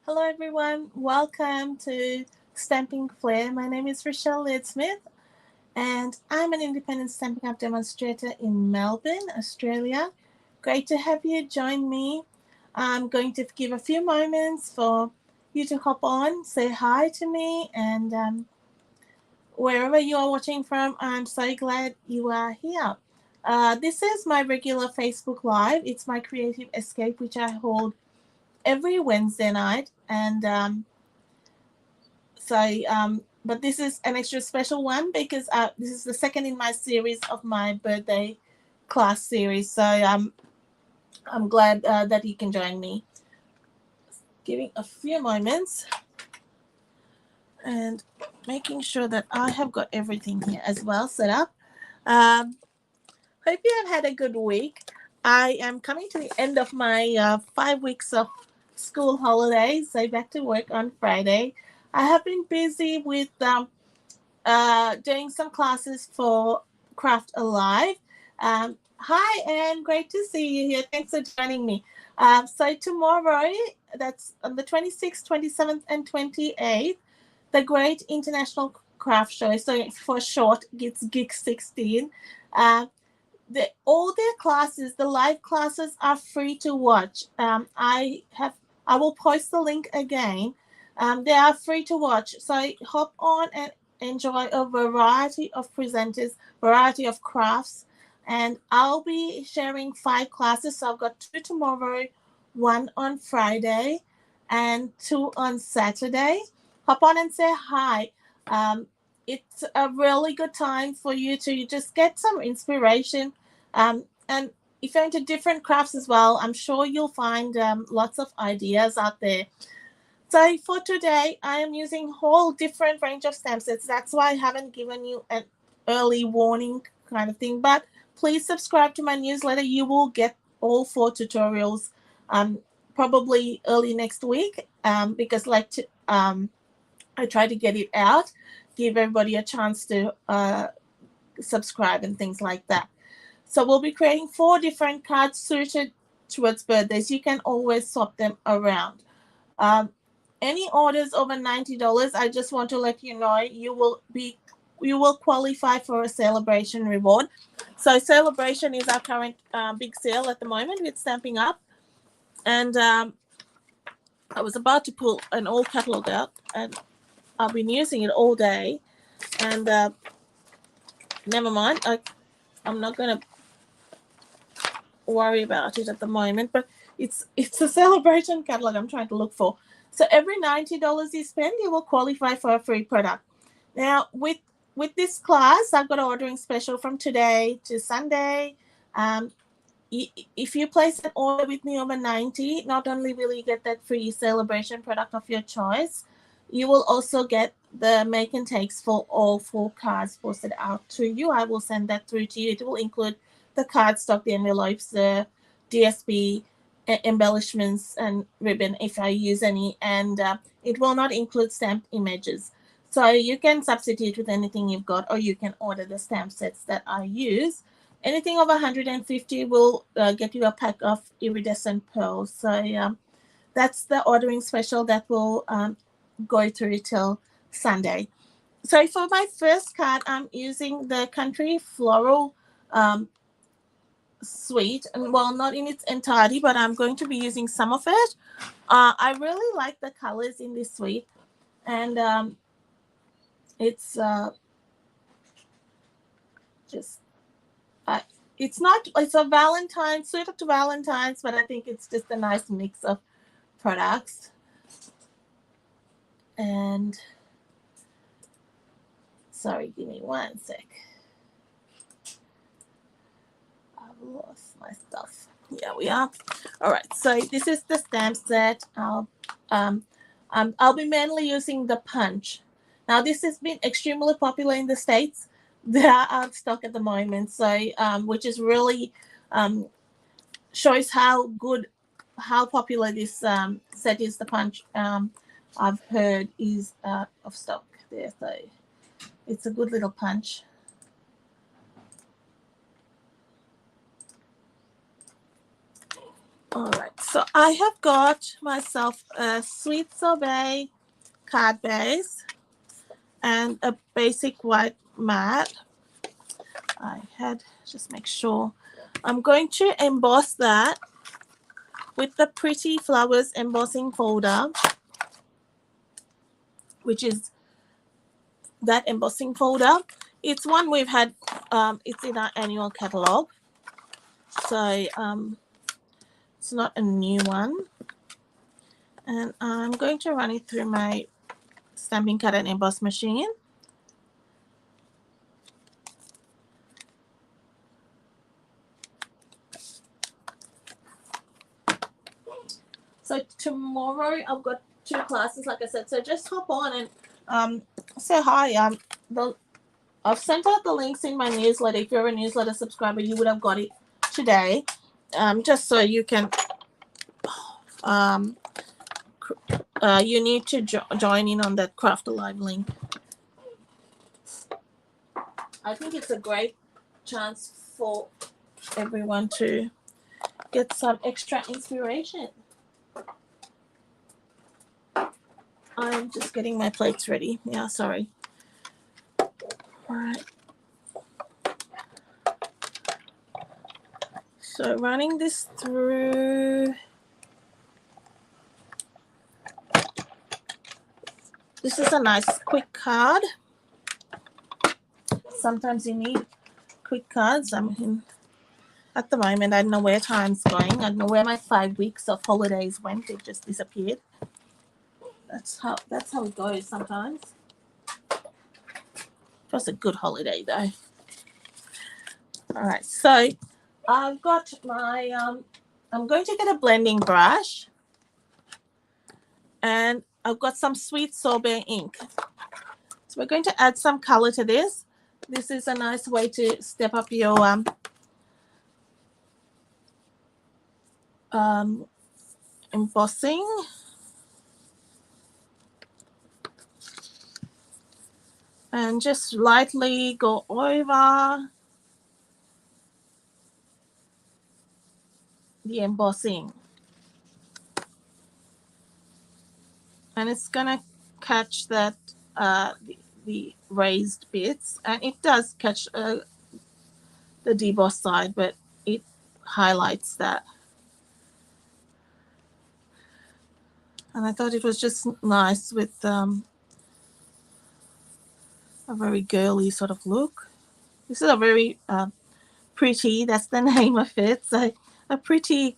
Hello, everyone. Welcome to Stamping Flair. My name is Rochelle Leedsmith, and I'm an independent Stampin' Up demonstrator in Melbourne, Australia. Great to have you join me. I'm going to give a few moments for you to hop on, say hi to me, and wherever you are watching from, I'm so glad you are here. This is my regular Facebook Live. It's my creative escape, which I hold every Wednesday night, and but this is an extra special one because this is the second in my series of my birthday class series. So I'm glad that you can join me. Giving a few moments and making sure that I have got everything here as well set up. Um, Hope you have had a good week. I am coming to the end of my 5 weeks of school holidays, so back to work on Friday. I have been busy with doing some classes for Craft Alive. Hi, Anne. Great to see you here. Thanks for joining me. So tomorrow, that's on the 26th, 27th, and 28th, the Great International Craft Show. So for short, it's Geek 16. All their classes, the live classes, are free to watch. I will post the link again. They are free to watch, so hop on and enjoy a variety of presenters, variety of crafts, and I'll be sharing 5 classes. So I've got 2 tomorrow, 1 on Friday, and 2 on Saturday. Hop on and say hi. It's a really good time for you to just get some inspiration. And if you're into different crafts as well, I'm sure you'll find lots of ideas out there. So for today, I am using a whole different range of stamp sets. That's why I haven't given you an early warning kind of thing. But please subscribe to my newsletter. You will get all 4 tutorials probably early next week because I try to get it out, give everybody a chance to subscribe and things like that. So we'll be creating 4 different cards suited towards birthdays. You can always swap them around. Any orders over $90, I just want to let you know you will qualify for a Sale-A-Bration reward. So Sale-A-Bration is our current big sale at the moment with Stamping Up, and I was about to pull an old catalog out, and I've been using it all day, and never mind. I'm not gonna worry about it at the moment, but it's a Sale-A-Bration catalog I'm trying to look for. So every $90 you spend, you will qualify for a free product. Now with this class, I've got an ordering special from today to Sunday. If you place an order with me over 90, not only will you get that free Sale-A-Bration product of your choice, you will also get the make and takes for all 4 cards posted out to you. I will send that through to you. It will include the cardstock, the envelopes, the DSP, embellishments, and ribbon if I use any, and it will not include stamped images. So you can substitute with anything you've got, or you can order the stamp sets that I use. Anything over 150 will get you a pack of Irridescent Pearls. So that's the ordering special that will go through till Sunday. So for my first card, I'm using the Country Floral suite, and well, not in its entirety, but I'm going to be using some of it. I really like the colors in this suite, and it's just it's a Valentine's suited to Valentine's, but I think it's just a nice mix of products. And sorry, give me one sec. I've lost my stuff. Here we are. All right, so this is the stamp set. I'll be mainly using the punch. Now this has been extremely popular in the States. They are out of stock at the moment, so which is really shows how popular this set is. The punch I've heard is out of stock there, so it's a good little punch. All right, So I have got myself a sweet sorbet card base and a basic white mat. I had, just make sure. I'm going to emboss that with the Pretty Flowers embossing folder, which is that embossing folder. It's one we've had, it's in our annual catalog. So it's not a new one. And I'm going to run it through my stamping cut and emboss machine. So tomorrow I've got 2 classes, like I said. So just hop on and say hi. I've sent out the links in my newsletter. If you're a newsletter subscriber, you would have got it today. Just so you can, you need to join in on that Craft Alive link. I think it's a great chance for everyone to get some extra inspiration. I'm just getting my plates ready. Yeah, sorry. All right. So running this through. This is a nice quick card. Sometimes you need quick cards. At the moment, I don't know where time's going. I don't know where my 5 weeks of holidays went. It just disappeared. That's how it goes sometimes. It was a good holiday though. All right, so I've got my I'm going to get a blending brush, and I've got some sweet sorbet ink. So we're going to add some color to this. This is a nice way to step up your embossing. And just lightly go over the embossing. And it's going to catch that the raised bits. And it does catch the deboss side, but it highlights that. And I thought it was just nice with a very girly sort of look. This is a very pretty, that's the name of it. So a pretty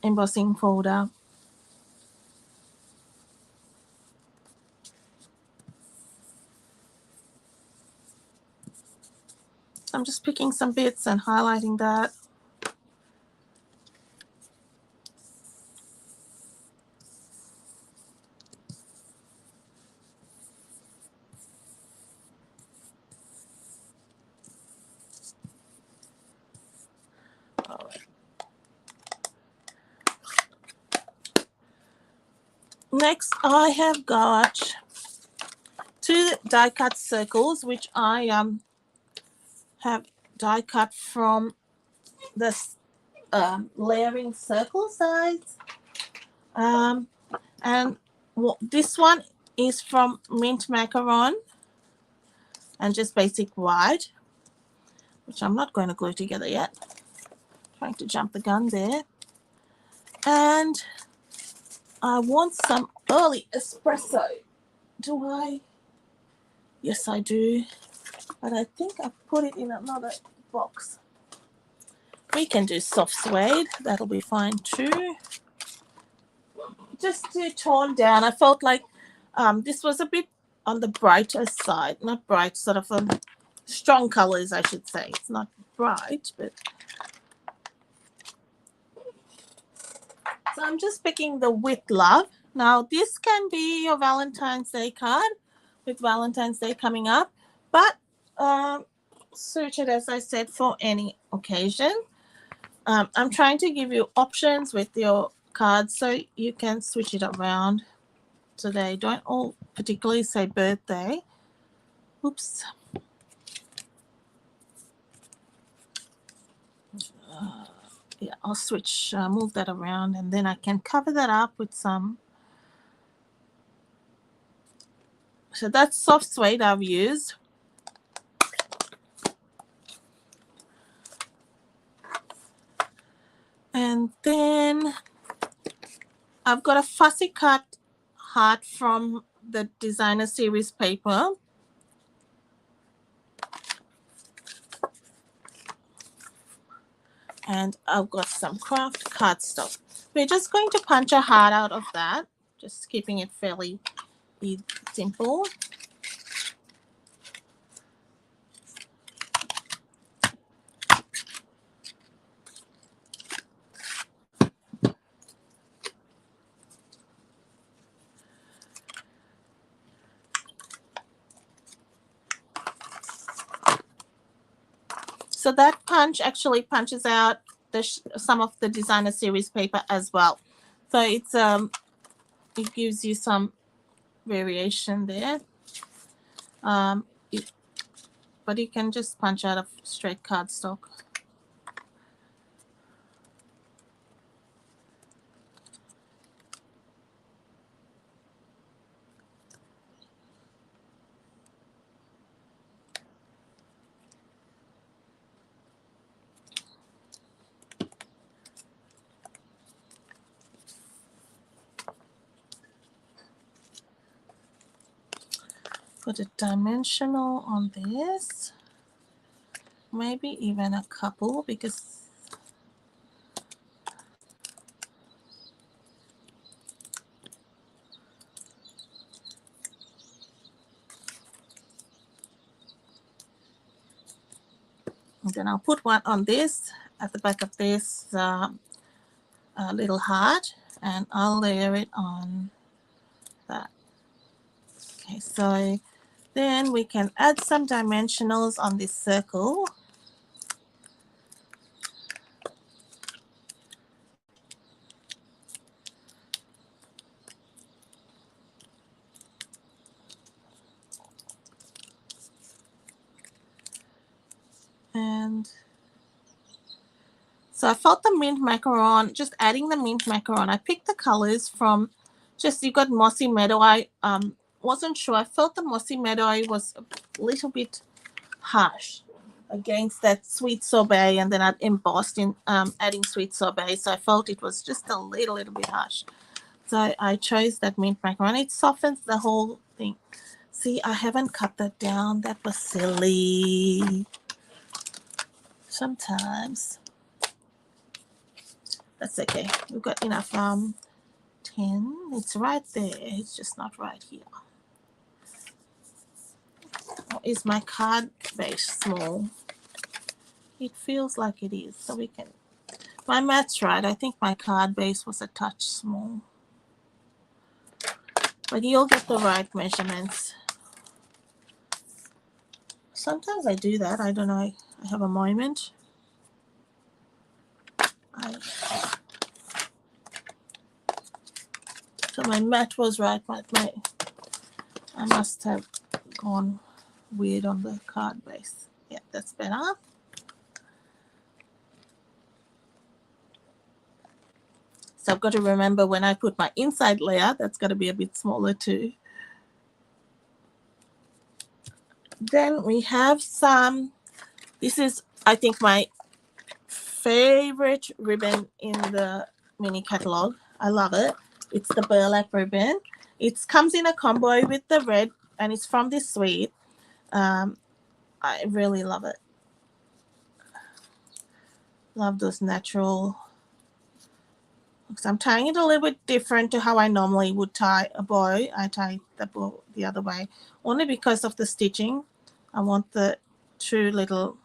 embossing folder. I'm just picking some bits and highlighting that. Next, I have got 2 die cut circles, which I have die cut from this layering circle size. And this one is from Mint Macaron and just basic white, which I'm not going to glue together yet. Trying to jump the gun there. And I want some early espresso. Do I? Yes, I do. But I think I put it in another box. We can do soft suede. That'll be fine too. Just to tone down, I felt like this was a bit on the brighter side. Not bright, sort of strong colors, I should say. It's not bright, but... So I'm just picking the With Love. Now, this can be your Valentine's Day card with Valentine's Day coming up, but suited, as I said, for any occasion. I'm trying to give you options with your cards so you can switch it around so they don't all particularly say birthday. Oops. Yeah, I'll switch, move that around, and then I can cover that up with some. So that's soft suede I've used. And then I've got a fussy cut heart from the designer series paper. And I've got some craft cardstock. We're just going to punch a heart out of that, just keeping it fairly simple. So that punch actually punches out some of the designer series paper as well. So it's it gives you some variation there. But you can just punch out of straight cardstock. Put a dimensional on this. Maybe even a couple, because and then I'll put one on this at the back of this little heart, and I'll layer it on that. Okay, so then we can add some dimensionals on this circle. And so I felt the mint macaron, just adding the mint macaron. I picked the colors from you got Mossy Meadow. I wasn't sure. I felt the Mossy Meadow was a little bit harsh against that sweet sorbet, and then I'd embossed in adding sweet sorbet. So I felt it was just a little bit harsh. So I chose that mint macaron. It softens the whole thing. See, I haven't cut that down. That was silly. Sometimes. That's okay. We've got enough 10. It's right there. It's just not right here. Or is my card base small? It feels like it is. So we can. My math's right. I think my card base was a touch small. But you'll get the right measurements. Sometimes I do that. I don't know. I have a moment. So my math was right. I must have gone weird on the card base. Yeah, that's better. So I've got to remember when I put my inside layer, that's got to be a bit smaller too. Then we have some, this is, I think, my favorite ribbon in the mini catalog. I love it. It's the burlap ribbon. It comes in a combo with the red, and it's from this suite. I really love it. Love those natural. Because I'm tying it a little bit different to how I normally would tie a bow. I tie the bow the other way, only because of the stitching. I want the two little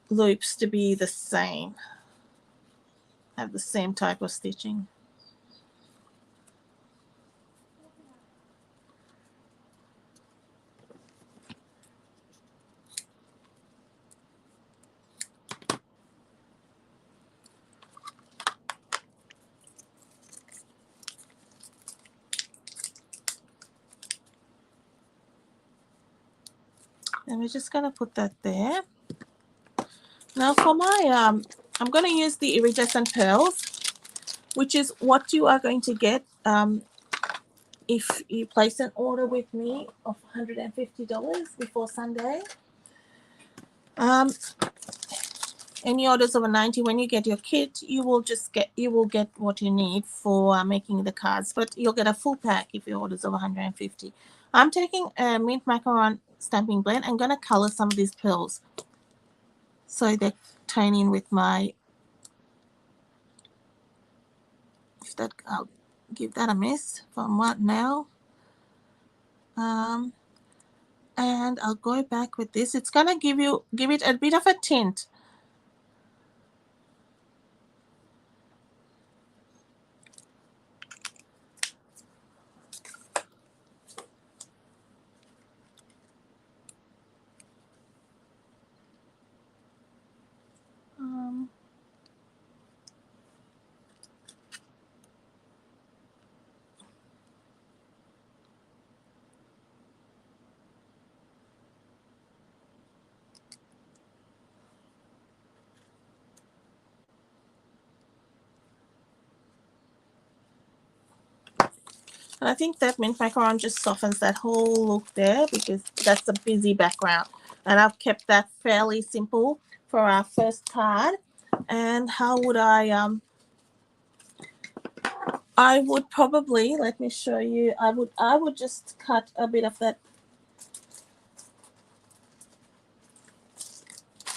loops to be the same, have the same type of stitching. And we're just going to put that there. Now for my, I'm going to use the Iridescent Pearls, which is what you are going to get if you place an order with me of $150 before Sunday. Any orders over 90, when you get your kit, you will get what you need for making the cards, but you'll get a full pack if your orders over 150. I'm taking a mint macaron stamping blend. I'm going to color some of these pearls so they tone in with my, I'll give that a miss from what now. And I'll go back with this. It's going to give it a bit of a tint. And I think that mint macaron just softens that whole look there because that's a busy background. And I've kept that fairly simple for our first card. And how would I would probably, let me show you, I would just cut a bit of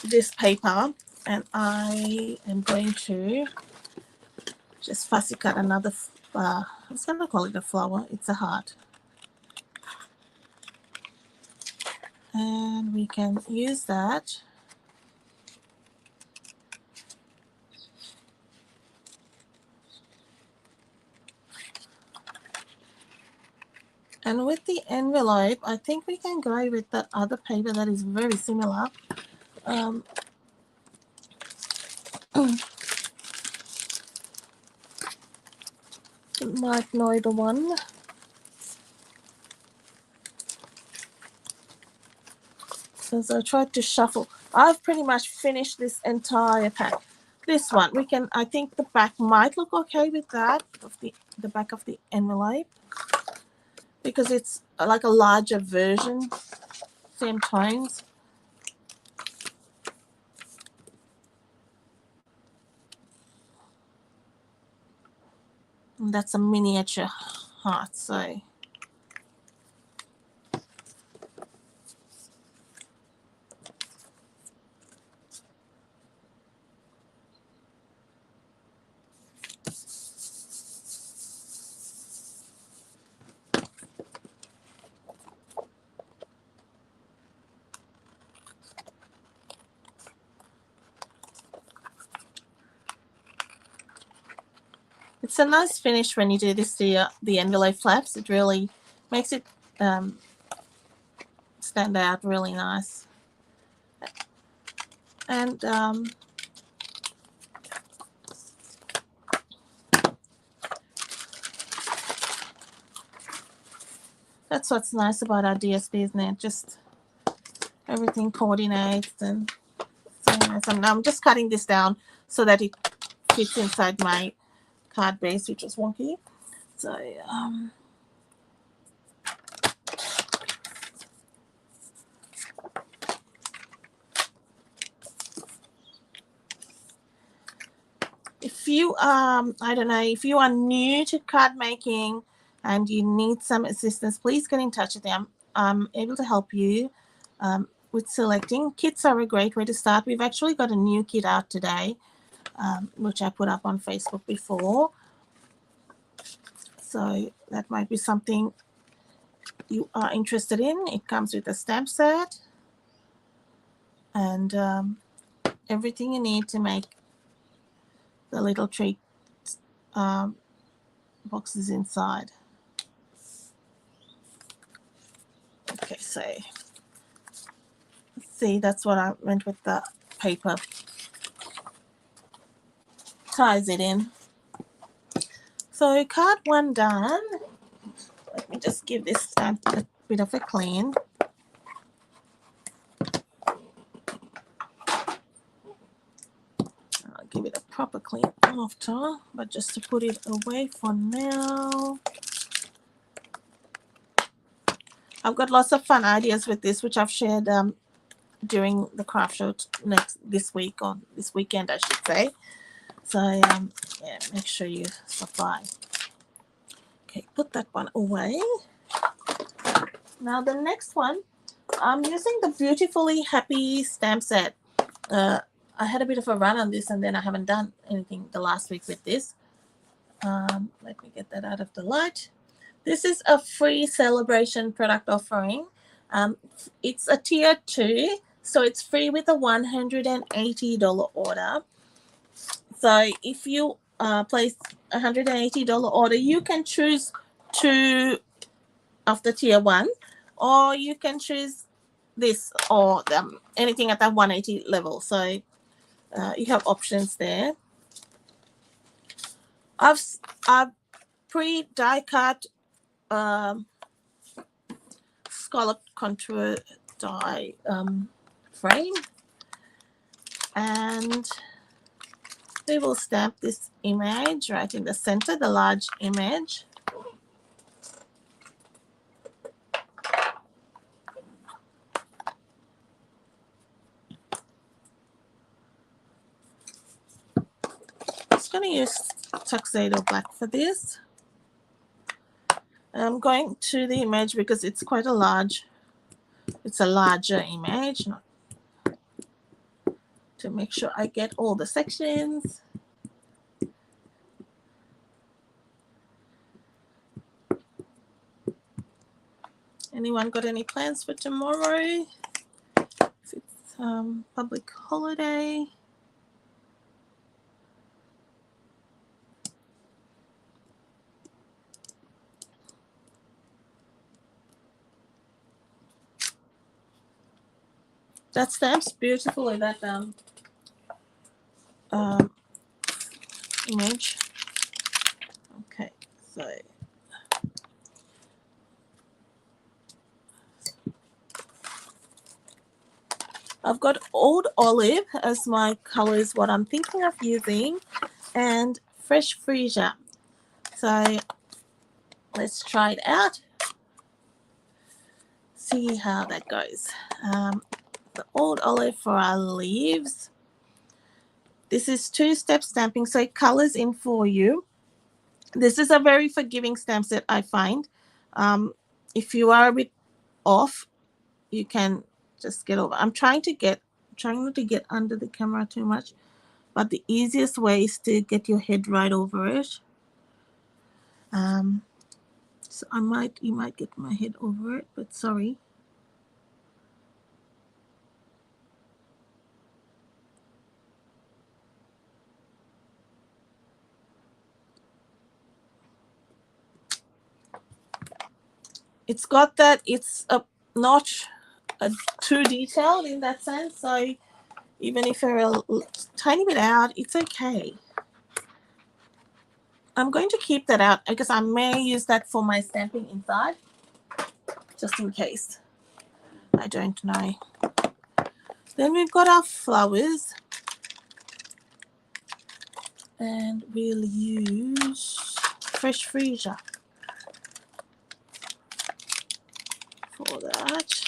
this paper, and I am going to just fussy cut another, I was going to call it a flower, it's a heart. And we can use that. And with the envelope, I think we can go with that other paper that is very similar. Might know the one. Because I tried to shuffle. I've pretty much finished this entire pack. This one, we can, I think the back might look okay with that, of the back of the envelope. Because it's like a larger version, same tones. And that's a miniature heart, so. It's a nice finish when you do this to the envelope flaps. It really makes it stand out really nice. And that's what's nice about our DSP, isn't it? Just everything coordinates and so nice. And I'm just cutting this down so that it fits inside my card base, which is wonky. So if you I don't know, if you are new to card making and you need some assistance, please get in touch with them. I'm able to help you with selecting. Kits are a great way to start. We've actually got a new kit out today, which I put up on Facebook before. So that might be something you are interested in. It comes with a stamp set and everything you need to make the little treat boxes inside. Okay, so let's see, that's what I meant with the paper. Ties it in. So card one done. Let me just give this stamp a bit of a clean. proper clean after, but just to put it away for now. I've got lots of fun ideas with this, which I've shared during the craft show this week, or this weekend, I should say. So yeah, make sure you stop by. Okay, put that one away. Now the next one, I'm using the Beautifully Happy stamp set. I had a bit of a run on this, and then I haven't done anything the last week with this. Let me get that out of the light. This is a free Sale-A-Bration product offering. It's a tier 2, so it's free with a $180 order. So if you place a $180 order, you can choose 2 of the tier 1, or you can choose this or anything at that 180 level. So you have options there. I've pre-die cut scalloped contour die frame, and we will stamp this image right in the center, the large image. I'm just going to use Tuxedo Black for this. I'm going to the image because it's quite a large, it's a larger image, to make sure I get all the sections. Anyone got any plans for tomorrow? It's public holiday. That stamps beautifully, that image. Okay, so I've got Old Olive as my colors, what I'm thinking of using, and Fresh Freesia. So let's try it out. See how that goes. The Old Olive for our leaves. This is 2-step stamping, so it colors in for you. This is a very forgiving stamp set, I find. If you are a bit off, you can just get over. I'm trying not to get under the camera too much, but the easiest way is to get your head right over it. So you might get my head over it, but sorry. It's got that, it's not too detailed in that sense, so even if you're a tiny bit out, it's okay. I'm going to keep that out because I may use that for my stamping inside, just in case. I don't know. Then we've got our flowers, and we'll use Fresh Freesia for that.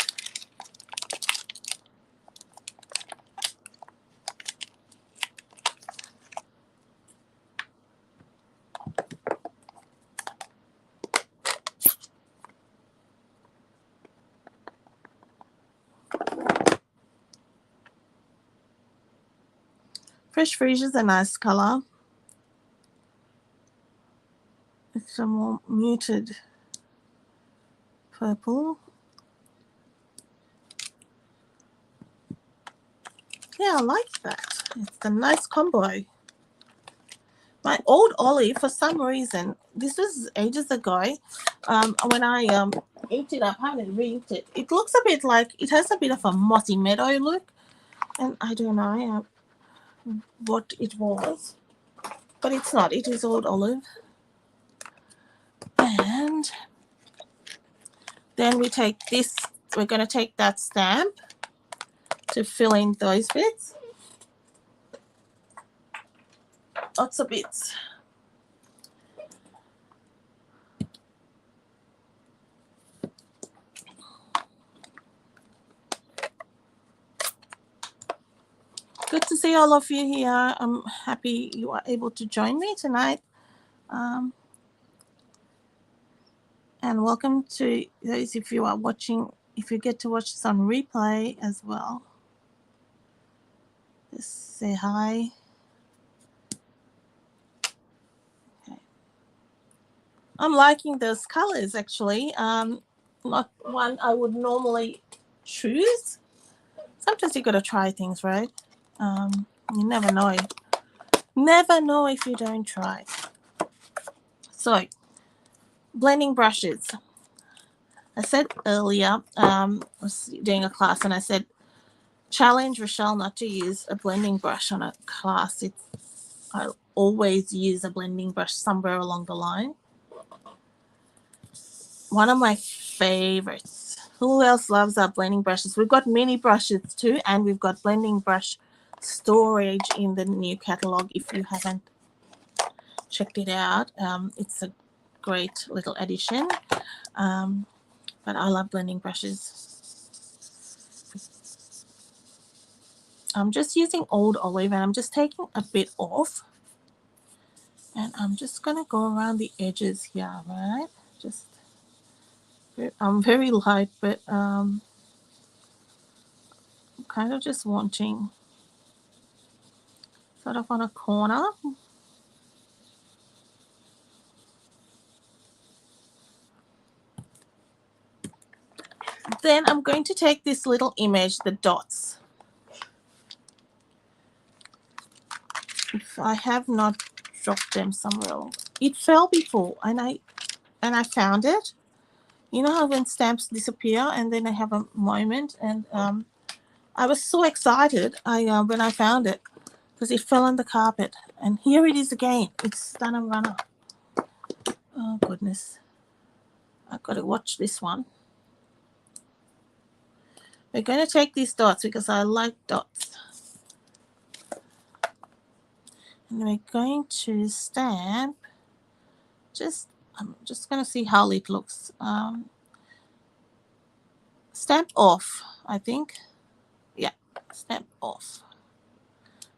Fresh Freesia is a nice color. It's a more muted purple. Yeah, I like that. It's a nice combo. My Old Olive, for some reason, this was ages ago, when I inked it up, I haven't re-inked it. It looks a bit like, it has a bit of a mossy meadow look, and I don't know what it was, but it's not. It is Old Olive. And then we take this, we're going to take that stamp to fill in those bits. Lots of bits. Good to see all of you here. I'm happy you are able to join me tonight. And welcome to those if you are watching, if you get to watch this on replay as well. Just say hi. Okay. I'm liking those colors actually. Not one I would normally choose. Sometimes you got to try things, right? You never know. Never know if you don't try. So, blending brushes. I said earlier, I was doing a class and I said, challenge Rochelle not to use a blending brush on a class. I always use a blending brush somewhere along the line. One of my favorites. Who else loves our blending brushes? We've got mini brushes too, and we've got blending brush storage in the new catalog. If you haven't checked it out, it's a great little addition. But I love blending brushes. I'm just using old olive and I'm just taking a bit off. And I'm just going to go around the edges here, right? Just, I'm very light, but I'm kind of just wanting sort of on a corner. Then I'm going to take this little image, the dots. If I have not dropped them somewhere else. It fell before and I found it. You know how when stamps disappear and then I have a moment, and I was so excited when I found it because it fell on the carpet. And here it is again. It's Stunner Runner. Oh goodness. I've got to watch this one. We're going to take these dots because I like dots. And we're going to stamp. I'm just going to see how it looks. Stamp off, I think. Yeah, stamp off.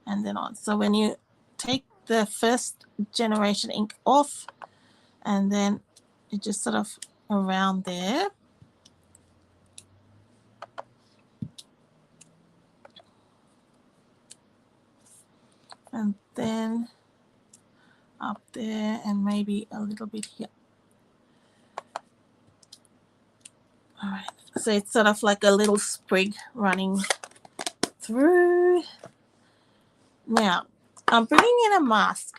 And then on. So when you take the first generation ink off, and then it just sort of around there. And then up there and maybe a little bit here. All right, so it's sort of like a little sprig running through. Now, I'm bringing in a mask.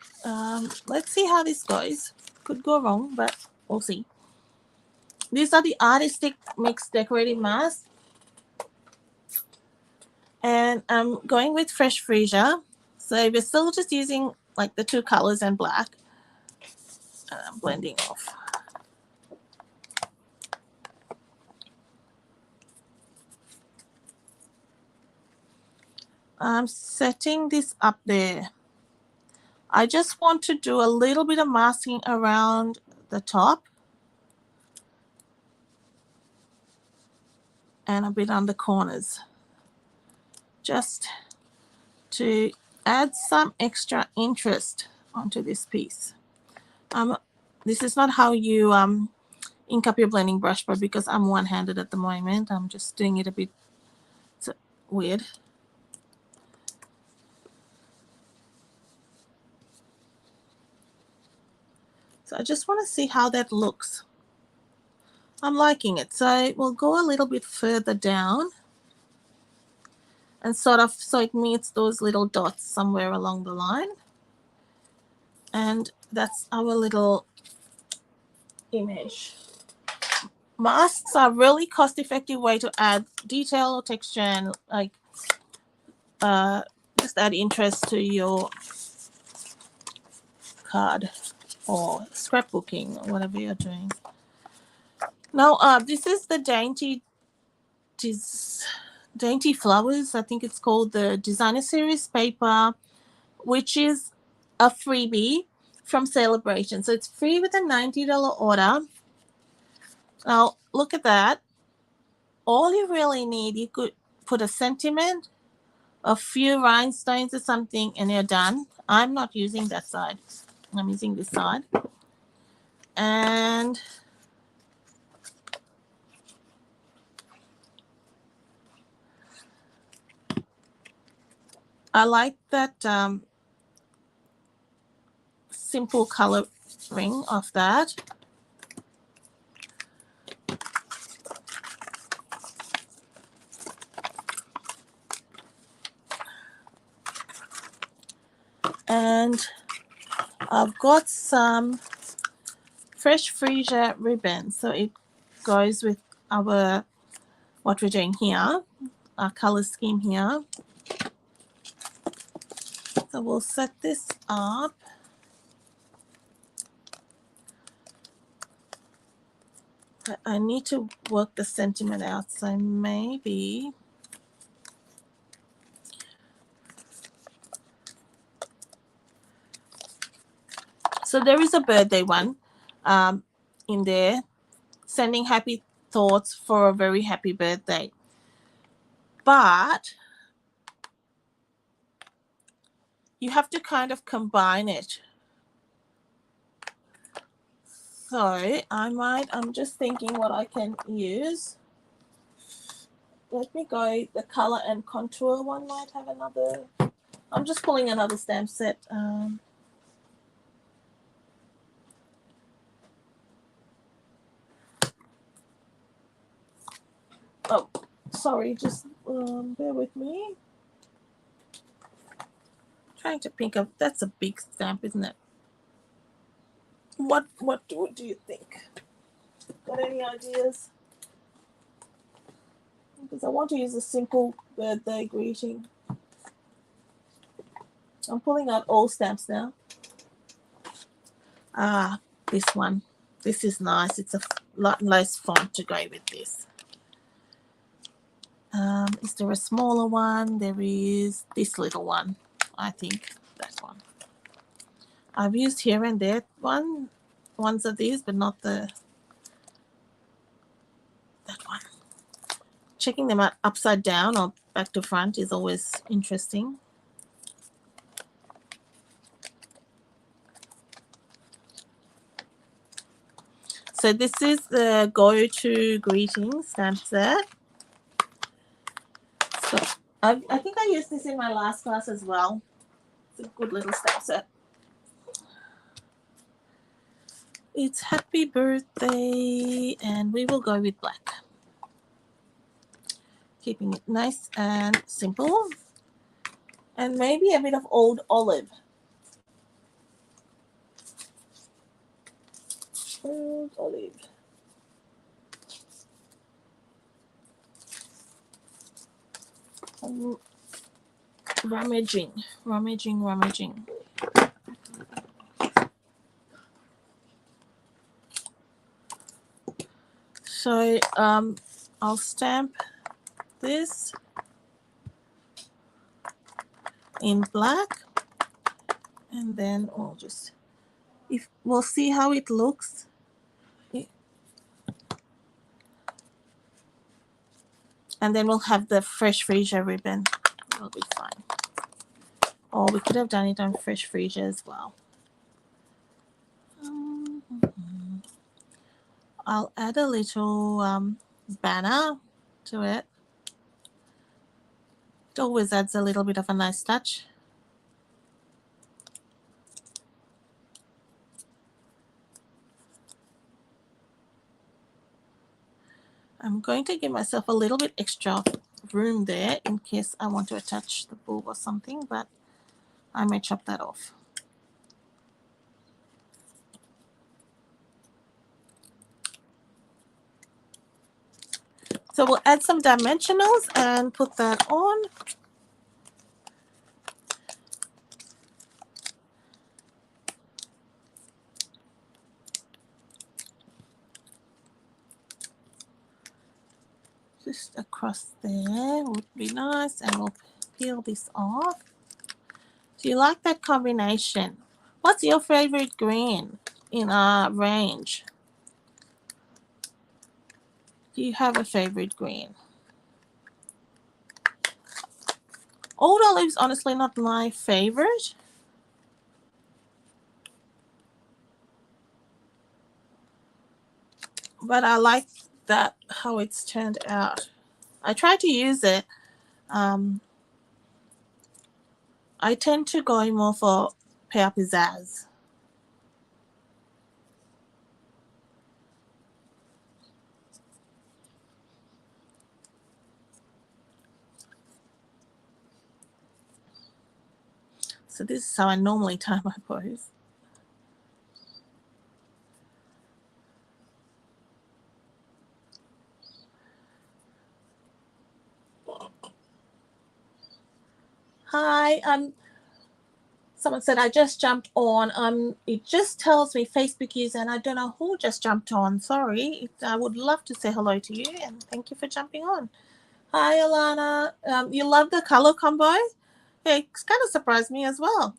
Let's see how this goes. Could go wrong, but we'll see. These are the Artistic Mix Decorating Masks. And I'm going with Fresh Freesia. So we're still just using like the two colors and black. And I'm blending off. I'm setting this up there. I just want to do a little bit of masking around the top and a bit on the corners, just to add some extra interest onto this piece. This is not how you ink up your blending brush, but because I'm one-handed at the moment, I'm just doing it a bit weird. So I just want to see how that looks. I'm liking it. So we'll go a little bit further down and sort of so it meets those little dots somewhere along the line. And that's our little image. Masks are a really cost-effective way to add detail or texture and like just add interest to your card or scrapbooking or whatever you're doing. Now, this is the Dainty Flowers. I think it's called the Designer Series paper, which is a freebie from Sale-A-Bration. So it's free with a $90 order. Now, look at that. All you really need, you could put a sentiment, a few rhinestones or something, and you're done. I'm not using that side. I'm using this side. And I like that simple coloring of that. And I've got some fresh freesia ribbon, so it goes with our what we're doing here, our color scheme here. So we'll set this up. But I need to work the sentiment out, so maybe so there is a birthday one in there, sending happy thoughts for a very happy birthday. But you have to kind of combine it. So I'm just thinking what I can use. Let me go, the color and contour one might have another. I'm just pulling another stamp set. Oh, sorry, just bear with me. Trying to pick up, that's a big stamp, isn't it? What do you think? Got any ideas? Because I want to use a simple birthday greeting. I'm pulling out all stamps now. Ah, this one. This is nice. It's a lot less font to go with this. Is there a smaller one? There is this little one. I think that one. I've used here and there ones of these, but not that one. Checking them out upside down or back to front is always interesting. So this is the go-to greeting stamp set. So I think I used this in my last class as well. It's a good little stamp set. It's happy birthday, and we will go with black. Keeping it nice and simple. And maybe a bit of old olive. Old olive. Rummaging. So I'll stamp this in black, and then we'll see how it looks. And then we'll have the fresh freesia ribbon. It'll be fine. Or we could have done it on fresh freesia as well. I'll add a little banner to it. It always adds a little bit of a nice touch. I'm going to give myself a little bit extra room there in case I want to attach the bulb or something, but I may chop that off. So we'll add some dimensionals and put that on. Just across there would be nice, and we'll peel this off. Do you like that combination? What's your favorite green in our range? Do you have a favorite green? Old olive's honestly not my favorite. But I like that how it's turned out. I try to use it. I tend to go more for pear pizzazz. So this is how I normally tie my bows. Hi, someone said I just jumped on. It just tells me Facebook user, and I don't know who just jumped on. Sorry. I would love to say hello to you, and thank you for jumping on. Hi, Alana. You love the color combo? Yeah, it's kind of surprised me as well.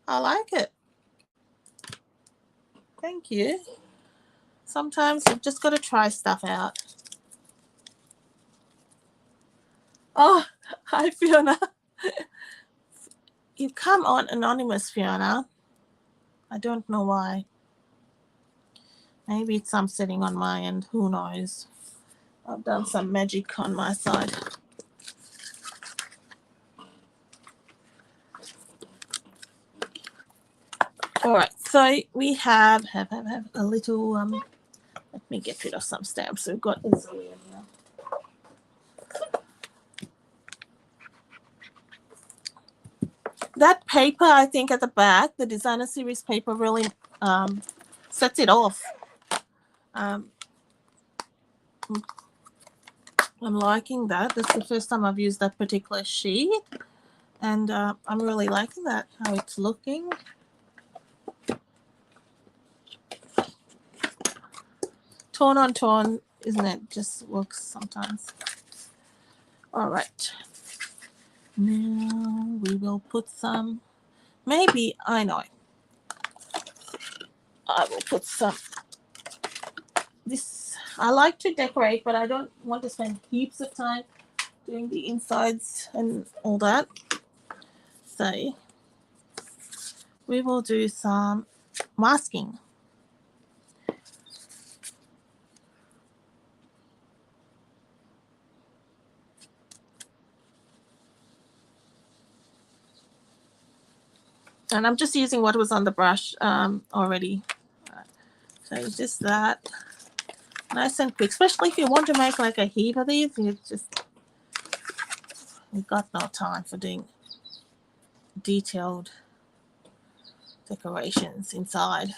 I like it. Thank you. Sometimes you've just got to try stuff out. Oh, hi, Fiona. You come on anonymous, Fiona. I don't know why. Maybe it's some setting on my end. Who knows? I've done some magic on my side. All right, so we have a little let me get rid of some stamps. We've got a zillion here. That paper, I think, at the back, the designer series paper, really sets it off. I'm liking that. This is the first time I've used that particular sheet, and I'm really liking that, how it's looking. Torn on torn, isn't it? Just works sometimes. All right. Now we will put some, maybe, I know. I will put some, this, I like to decorate, but I don't want to spend heaps of time doing the insides and all that. So we will do some masking. And I'm just using what was on the brush already. So just that. Nice and quick, especially if you want to make like a heap of these. You've got no time for doing detailed decorations inside.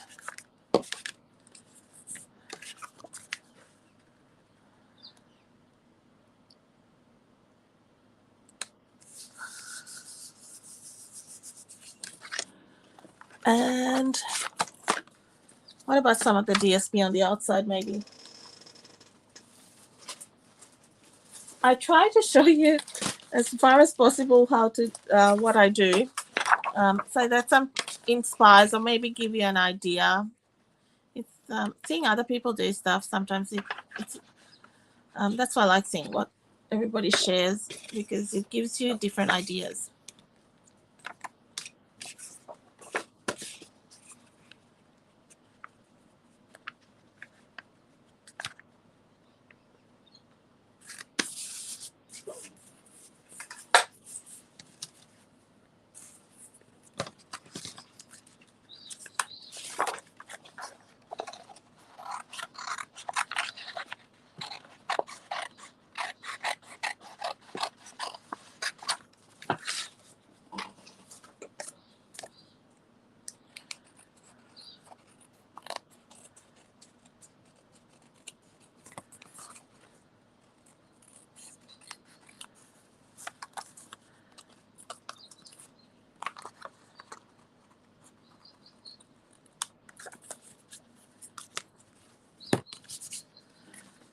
And what about some of the DSP on the outside, maybe? I try to show you as far as possible how to what I do, so that some inspires or maybe give you an idea. It's seeing other people do stuff. Sometimes it's that's why I like seeing what everybody shares, because it gives you different ideas.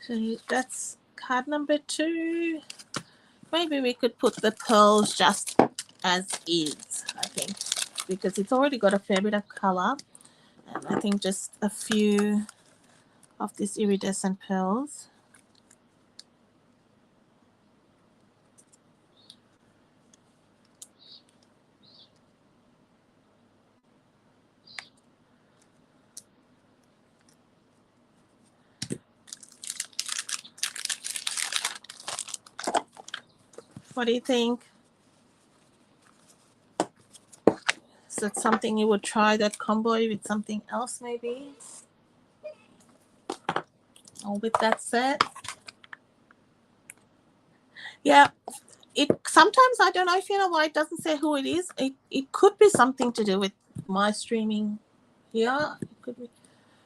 So that's card number 2. Maybe we could put the pearls just as is, I think. because it's already got a fair bit of color. And I think just a few of these iridescent pearls. What do you think? Is that something you would try, that combo with something else maybe? Or with that set? Yeah, it sometimes, I don't know if you know why it doesn't say who it is. It could be something to do with my streaming here. It could be.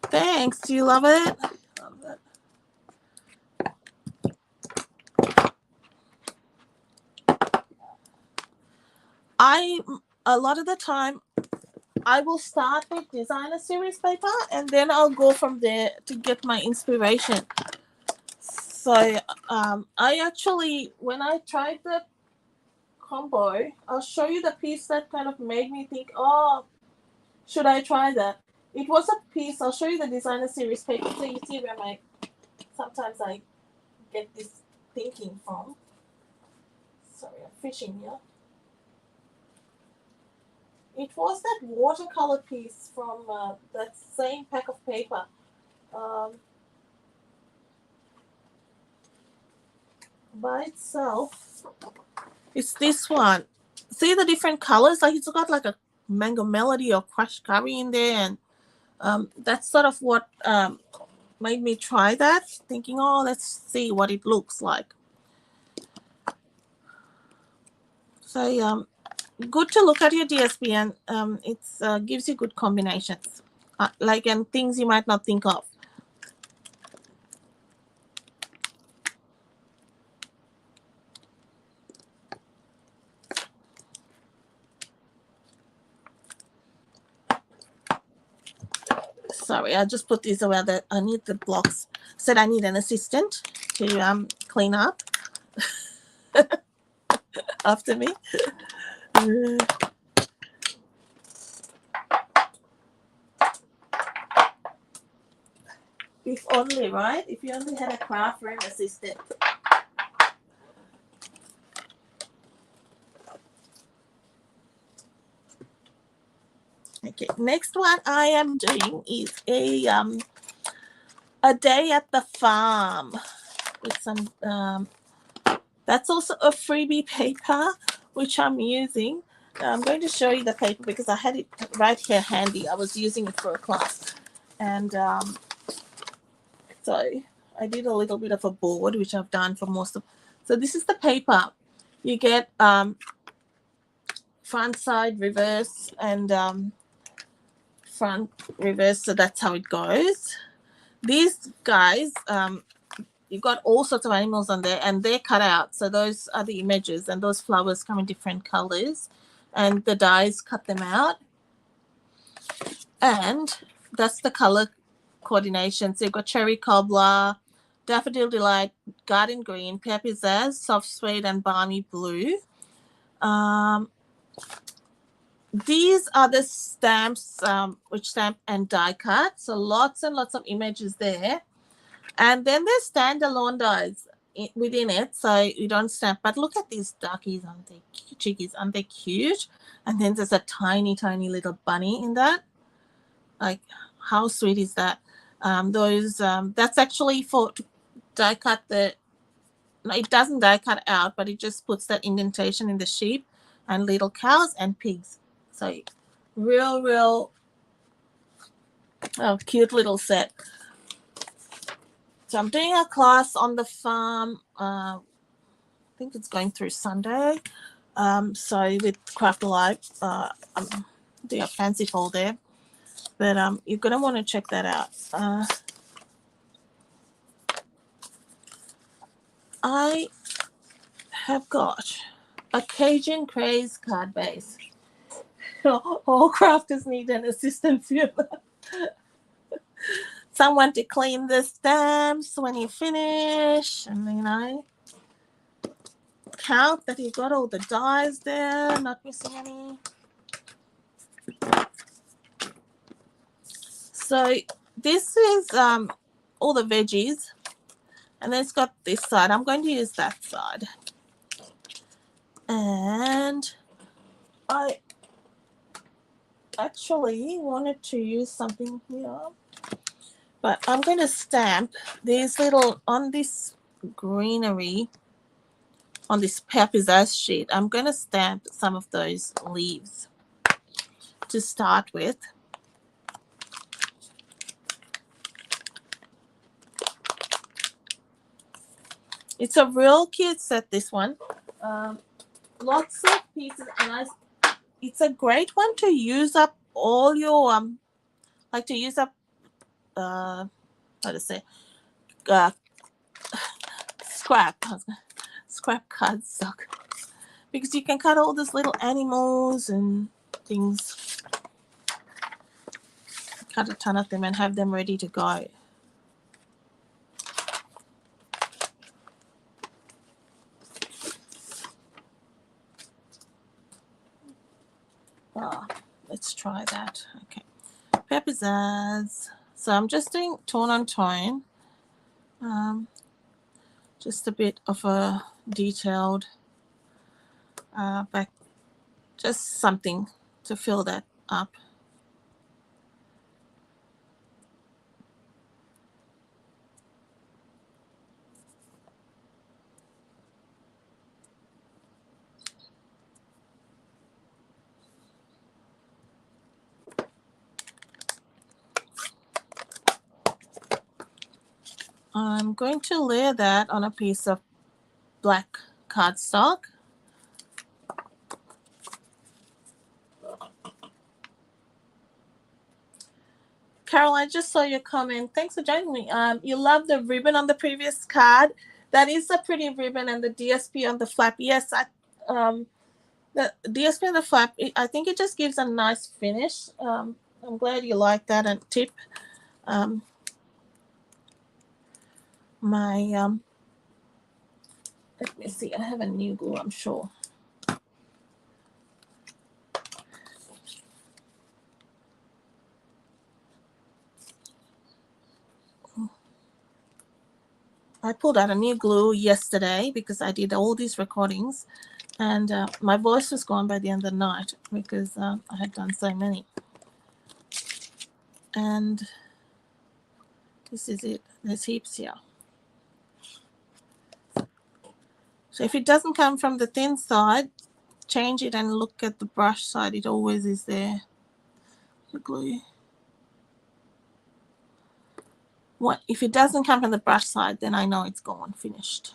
Thanks. Do you love it? Love it. A lot of the time I will start with designer series paper and then I'll go from there to get my inspiration. So I actually, when I tried the combo, I'll show you the piece that kind of made me think, oh, should I try that? It was a piece, I'll show you the designer series paper so you see where sometimes I get this thinking from. Sorry, I'm fishing here. It was that watercolor piece from that same pack of paper. By itself, it's this one. See the different colors? Like it's got like a mango melody or crushed curry in there, and that's sort of what made me try that. Thinking, oh, let's see what it looks like. So good to look at your DSP, and it gives you good combinations, and things you might not think of. Sorry, I just put these away. That I need the blocks. Said I need an assistant to clean up after me. If only, right? If you only had a craft room assistant. Okay, next one I am doing is a day at the farm with some that's also a freebie paper which I'm using. I'm going to show you the paper because I had it right here handy. I was using it for a class, and so I did a little bit of a board which I've done for most of. So this is the paper. You get front, side, reverse, and front, reverse. So that's how it goes. These guys, you've got all sorts of animals on there, and they're cut out. So those are the images, and those flowers come in different colors, and the dyes cut them out. And that's the color coordination. So you've got cherry cobbler, daffodil delight, garden green, pear pizzazz, soft suede, and balmy blue. These are the stamps, which stamp and die cut. So lots and lots of images there. And then there's standalone dies within it, so you don't stamp. But look at these duckies, aren't they chickies? Aren't they cute? And then there's a tiny, tiny little bunny in that. Like, how sweet is that? That's actually for die cut the. No, it doesn't die cut out, but it just puts that indentation in the sheep and little cows and pigs. So real cute little set. So I'm doing a class on the farm. I think it's going through Sunday. So with Craft Alive, I'm doing a fancy fall there. But you're going to want to check that out. I have got a Cajun Craze card base. All crafters need an assistant here. Someone to clean the stamps when you finish, and count that you got all the dies there, not missing any. So this is all the veggies, and then it's got this side. I'm going to use that side. And I actually wanted to use something here, but I'm going to stamp these little, on this greenery, on this pizzazz sheet, I'm going to stamp some of those leaves to start with. It's a real cute set, this one. Lots of pieces, and it's a great one to use up all your like to use up how to say scrap cardstock, because you can cut all these little animals and things, cut a ton of them and have them ready to go. Let's try that. Okay, Pizzazz. So I'm just doing tone on tone, just a bit of a detailed back, just something to fill that up. I'm going to layer that on a piece of black cardstock. Carol, I just saw your comment. Thanks for joining me. You love the ribbon on the previous card. That is a pretty ribbon, and the DSP on the flap. Yes, the DSP on the flap, I think it just gives a nice finish. I'm glad you like that. And tip, let me see, I have a new glue, I'm sure. I pulled out a new glue yesterday because I did all these recordings, and my voice was gone by the end of the night because I had done so many. And this is it. There's heaps here. So if it doesn't come from the thin side, change it and look at the brush side. It always is there, the glue. What if it doesn't come from the brush side, then I know it's gone, finished.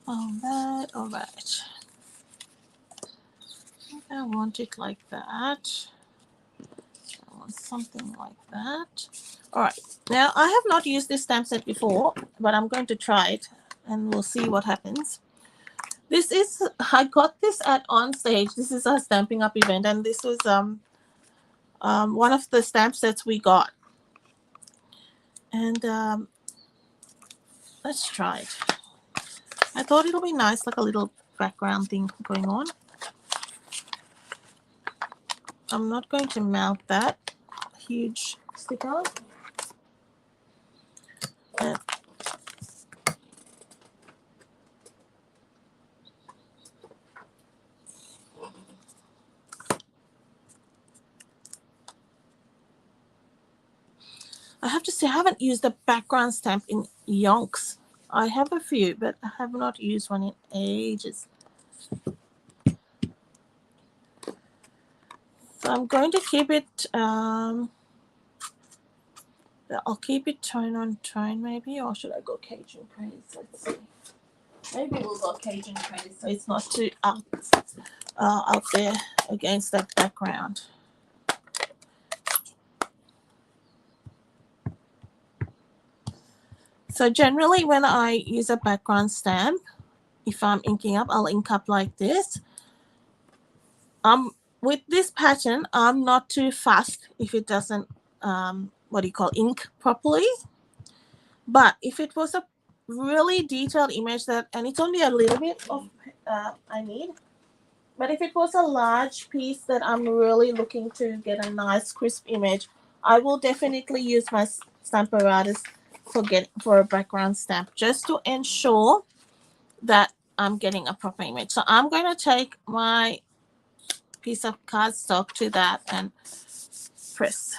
All right. I want it like that. I want something like that. All right. Now, I have not used this stamp set before, but I'm going to try it, and we'll see what happens. This is, I got this at On Stage. This is a Stampin' Up event, and this was one of the stamp sets we got. And let's try it. I thought it'll be nice, like a little background thing going on. I'm not going to mount that huge sticker. And I have to say, I haven't used a background stamp in yonks. I have a few, but I have not used one in ages. So I'm going to keep it, I'll keep it tone on tone maybe, or should I go Cajun Craze? Let's see. Maybe we'll go Cajun Craze so it's not too out there against that background. So generally when I use a background stamp, if I'm inking up, I'll ink up like this. With this pattern, I'm not too fussed if it doesn't, ink properly. But if it was a really detailed image and it's only a little bit of I need. But if it was a large piece that I'm really looking to get a nice crisp image, I will definitely use my stamp apparatus for a background stamp, just to ensure that I'm getting a proper image. So I'm going to take my piece of cardstock to that and press,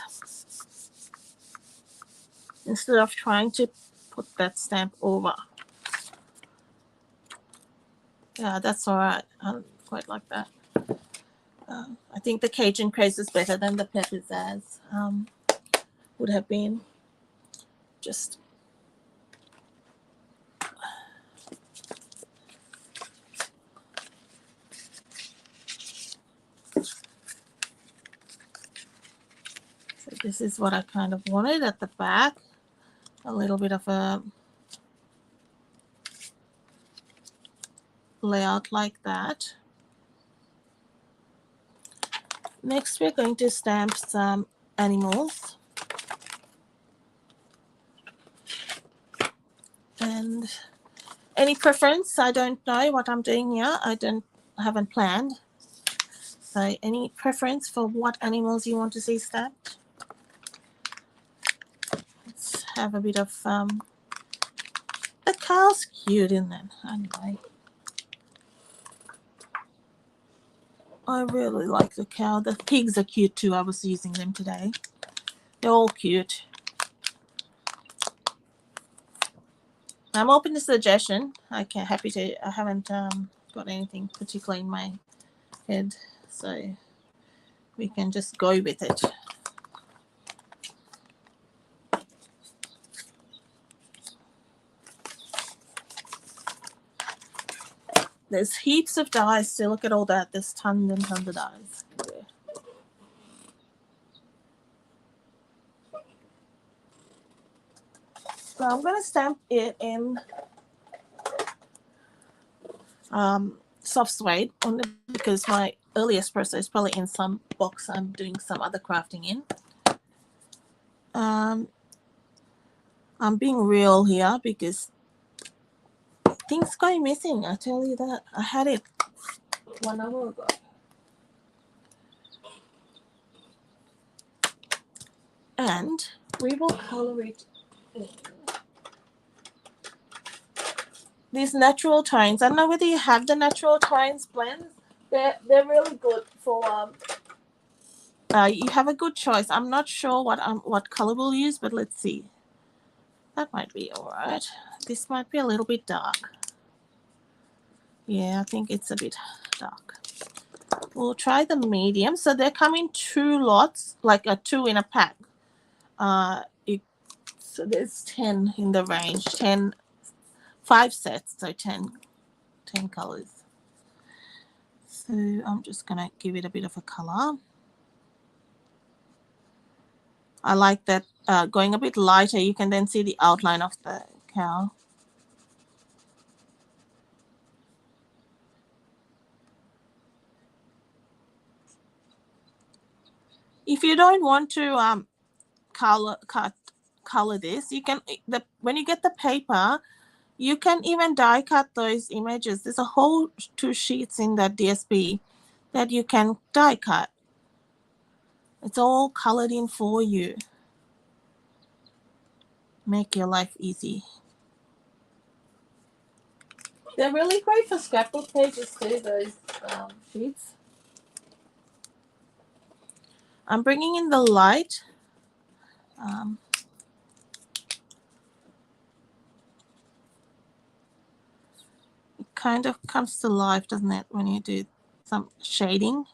instead of trying to put that stamp over. Yeah, that's all right. I don't quite like that. I think the Cajun Craze is better than the Pizzazz. Would have been just. So this is what I kind of wanted at the back. A little bit of a layout like that. Next, we're going to stamp some animals. And any preference? I don't know what I'm doing here. I haven't planned. So any preference for what animals you want to see stamped? Let's have a bit of the cow's cute, isn't it? Anyway, I really like the cow. The pigs are cute too. I was using them today. They're all cute. I'm open to suggestion. Happy to. I haven't got anything particular in my head, so we can just go with it. There's heaps of dies. So look at all that. There's tons and tons of dies. Yeah. So I'm going to stamp it in soft suede, only because my early espresso is probably in some box I'm doing some other crafting in. I'm being real here because things go missing. I tell you that. I had it 1 hour ago. And we will color it in these natural tones. I don't know whether you have the natural tones blends. They're really good for you have a good choice. I'm not sure what color we'll use, but let's see. That might be all right. This might be a little bit dark. Yeah, I think it's a bit dark. We'll try the medium. So they come in 2 lots, like a 2 in a pack. So there's 10 in the range, 5 sets, so 10 colors. So I'm just gonna give it a bit of a color. I like that going a bit lighter. You can then see the outline of the cow. If you don't want to color this, you can when you get the paper, you can even die cut those images. There's a whole 2 sheets in that DSP that you can die cut. It's all colored in for you. Make your life easy. They're really great for scrapbook pages too, those sheets. I'm bringing in the light. It kind of comes to life, doesn't it, when you do some shading.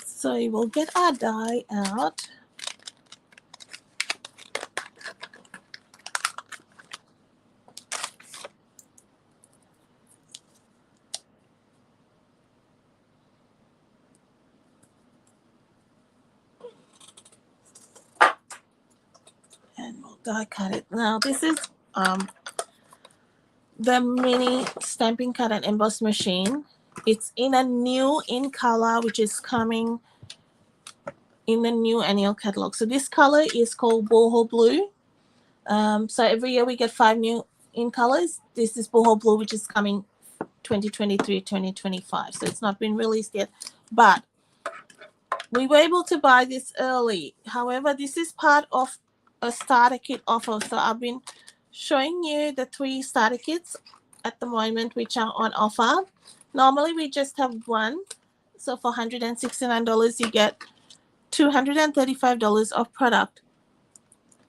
So we'll get our die out. And we'll die cut it. Now this is the mini stamping card and emboss machine. It's in a new in color, which is coming in the new annual catalog. So this color is called boho blue. So every year we get 5 new in colors. This is boho blue, which is coming 2023, 2025. So it's not been released yet, but we were able to buy this early. However, this is part of a starter kit offer. So I've been showing you the 3 starter kits at the moment, which are on offer. Normally we just have one. So for $169, you get $235 of product.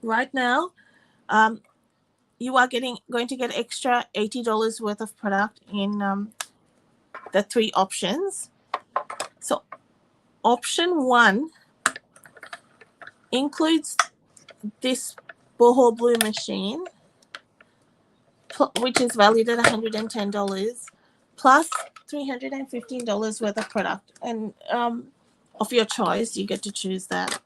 Right now, you are going to get extra $80 worth of product in the 3 options. So option 1 includes this boho blue machine, which is valued at $110, plus $315 worth of product, and of your choice. You get to choose that.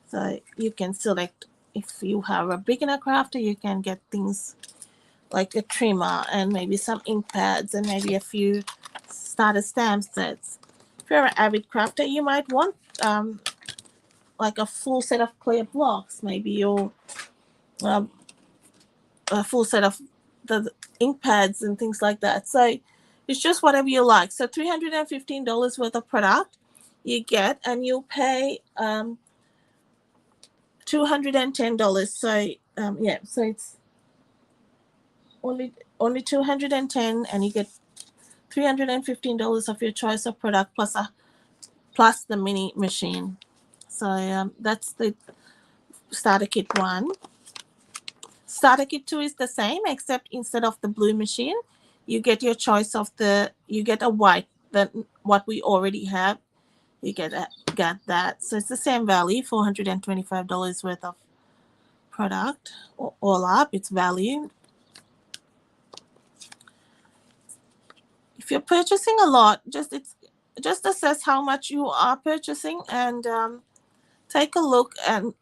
So you can select, if you have a beginner crafter, you can get things like a trimmer and maybe some ink pads and maybe a few starter stamp sets. If you're an avid crafter, you might want like a full set of clear blocks, maybe your a full set of the ink pads and things like that. So it's just whatever you like. So $315 worth of product you get, and you pay $210. So yeah, so it's only $210, and you get $315 of your choice of product plus the mini machine. So that's the starter kit 1. Starter kit 2 is the same, except instead of the blue machine, you get your choice of you get a white, what we already have. You get that. So it's the same value, $425 worth of product. All up, it's value. If you're purchasing a lot, just assess how much you are purchasing, and take a look and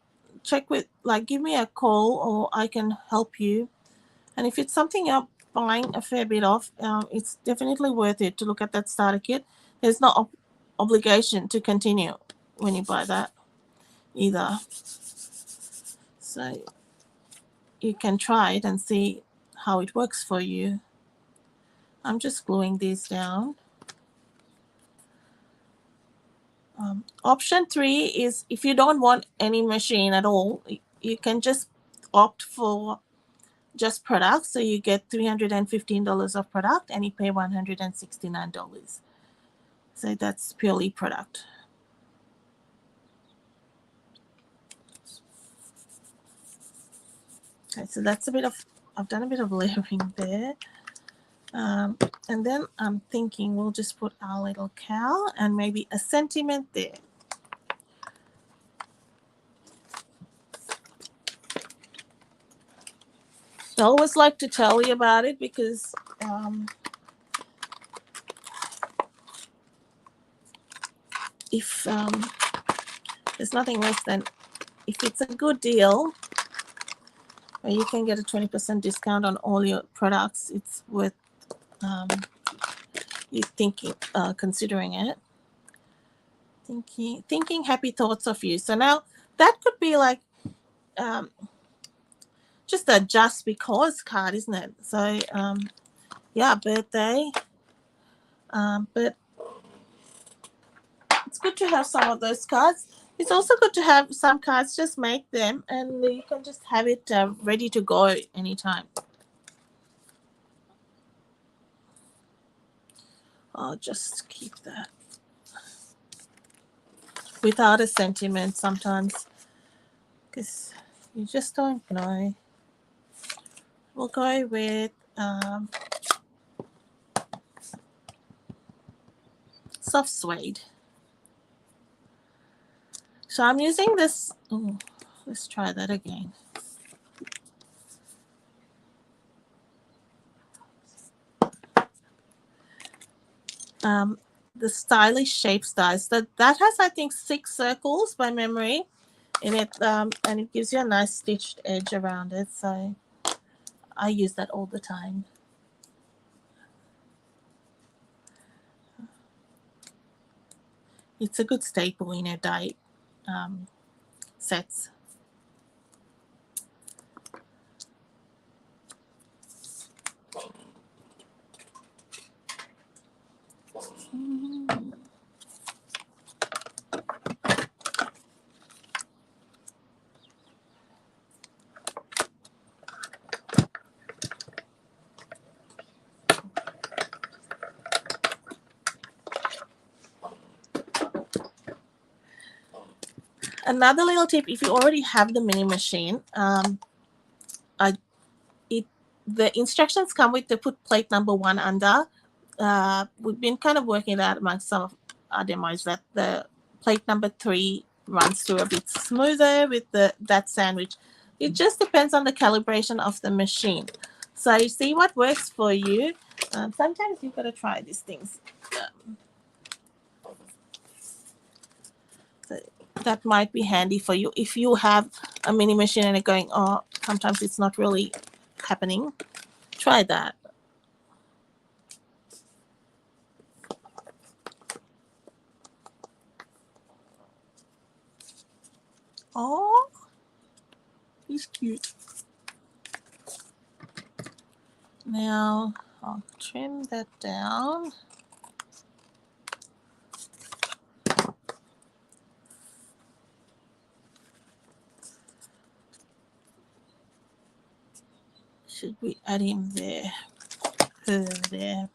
check with, like, give me a call or I can help you. And if it's something you're buying a fair bit of, it's definitely worth it to look at that starter kit. There's no obligation to continue when you buy that either. So you can try it and see how it works for you. I'm just gluing these down. Option 3 is if you don't want any machine at all, you can just opt for just product. So you get $315 of product and you pay $169. So that's purely product. Okay, so that's I've done a bit of layering there. And then I'm thinking we'll just put our little cow and maybe a sentiment there. I always like to tell you about it because if there's nothing worse than if it's a good deal where you can get a 20% discount on all your products, it's worth you considering it. Thinking happy thoughts of you. So now that could be like just a just because card, isn't it? So yeah, birthday. But it's good to have some of those cards. It's also good to have some cards, just make them and you can just have it ready to go anytime. I'll just keep that. Without a sentiment sometimes, because you just don't know. We'll go with soft suede. So I'm using this. Oh, let's try that again. The stylish shape styles. That has, I think, 6 circles by memory in it, and it gives you a nice stitched edge around it. So I use that all the time. It's a good staple in our die sets. Another little tip, if you already have the mini machine, the instructions come with the put plate number 1 under. We've been kind of working it out amongst some of our demos that the plate number 3 runs through a bit smoother with that sandwich. It just depends on the calibration of the machine. So you see what works for you. Sometimes you've got to try these things. So that might be handy for you if you have a mini machine and it's going, oh, sometimes it's not really happening. Try that. Oh, he's cute. Now I'll trim that down. Should we add him there? Her there.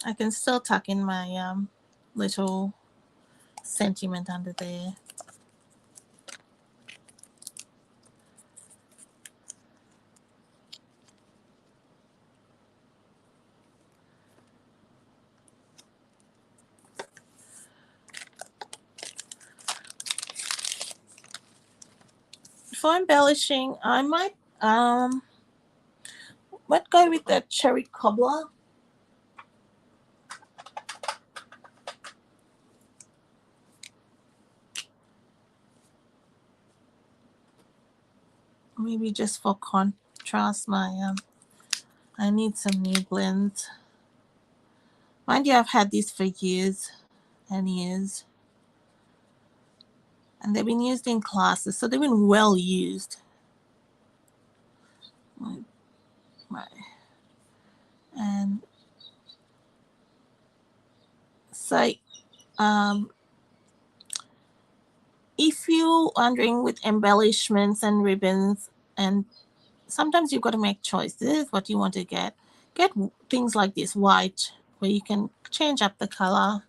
I can still tuck in my little sentiment under there. For embellishing, I might go with that cherry cobbler. Maybe just for contrast, I need some new blends. Mind you, I've had these for years and years. And they've been used in classes, so they've been well used. Right. And so if you're wondering with embellishments and ribbons, and sometimes you've got to make choices what you want to get things like this white where you can change up the color,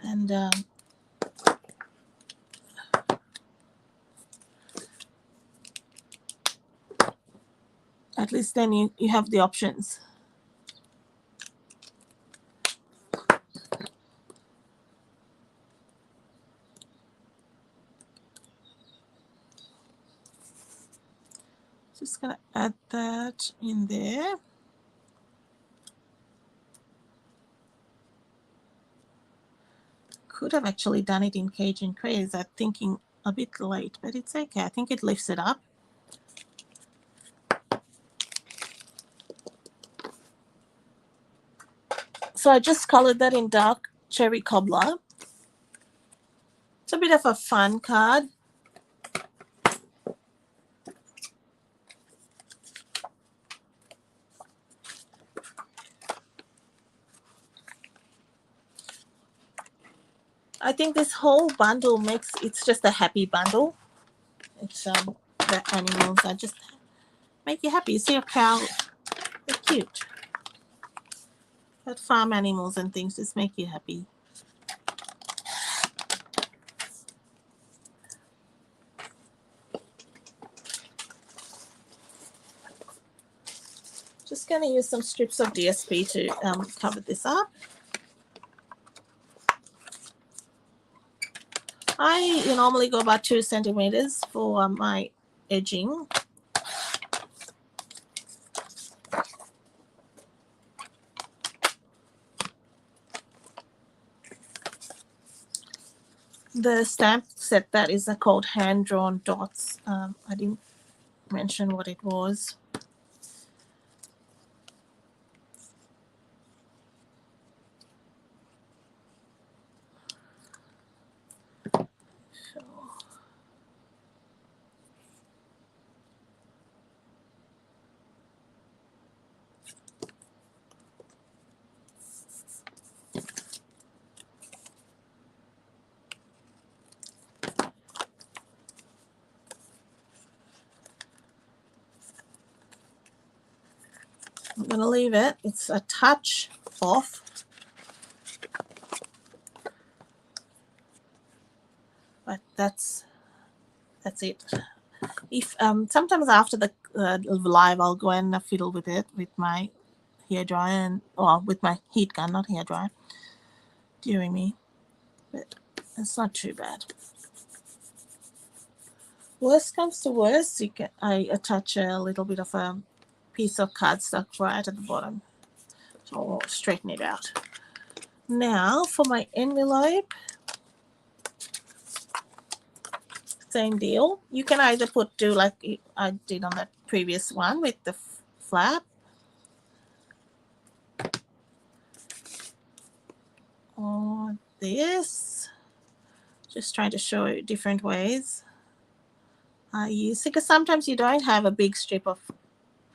and at least then you have the options. Just gonna add that in there. Could have actually done it in Cajun Craze. I'm thinking a bit late, but it's okay. I think it lifts it up. So I just colored that in dark cherry cobbler. It's a bit of a fun card. I think this whole bundle it's just a happy bundle. It's the animals are just make you happy. You see a cow, they're cute. But farm animals and things just make you happy. just going to use some strips of DSP to cover this up. I normally go about 2 centimeters for my edging. The stamp set that is called hand-drawn dots. I didn't mention what it was. I'm going to leave it. It's a touch off. But that's it. If sometimes after the live, I'll go and fiddle with it with my hair dryer with my heat gun, not hair dryer, during me. But it's not too bad. Worst comes to worst, I attach a little bit of a piece of cardstock right at the bottom, so I'll straighten it out. Now for my envelope, same deal. You can either do like I did on that previous one with the flap, or this. Just trying to show you different ways I use it, because sometimes you don't have a big strip of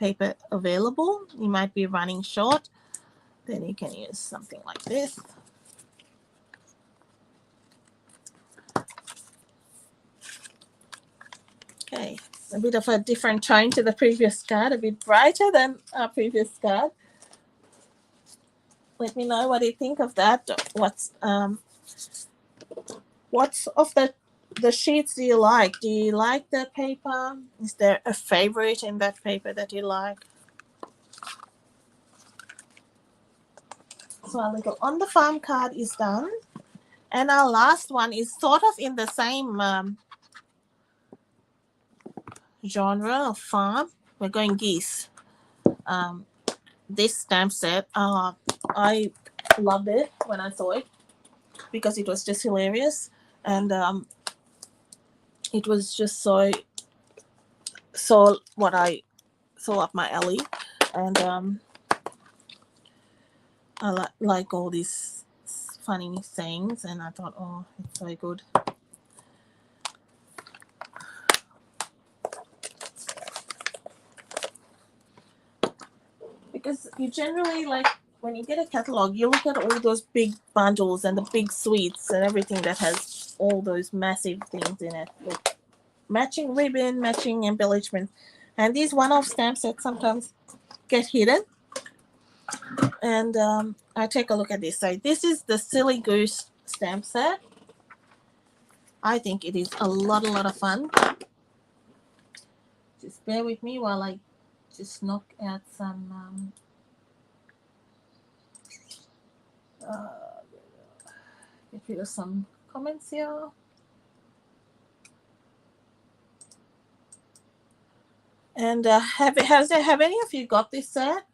paper available. You might be running short. Then you can use something like this. Okay, a bit of a different tone to the previous card, a bit brighter than our previous card. Let me know what you think of that. What's of the sheets do you like? Do you like the paper? Is there a favorite in that paper that you like? So our little On the Farm card is done. And our last one is sort of in the same genre of farm. We're going geese. This stamp set, I loved it when I saw it because it was just hilarious. And it was just so what I saw up my alley. And I like all these funny sayings, and I thought, oh, it's so good. Because you generally, like, when you get a catalog, you look at all those big bundles and the big suites and everything that has all those massive things in it, with matching ribbon, matching embellishment. And these one-off stamp sets sometimes get hidden. And I take a look at this. So this is the Silly Goose stamp set. I think it is a lot of fun. Just bear with me while I just knock out some get rid of some comments here. And have any of you got this set?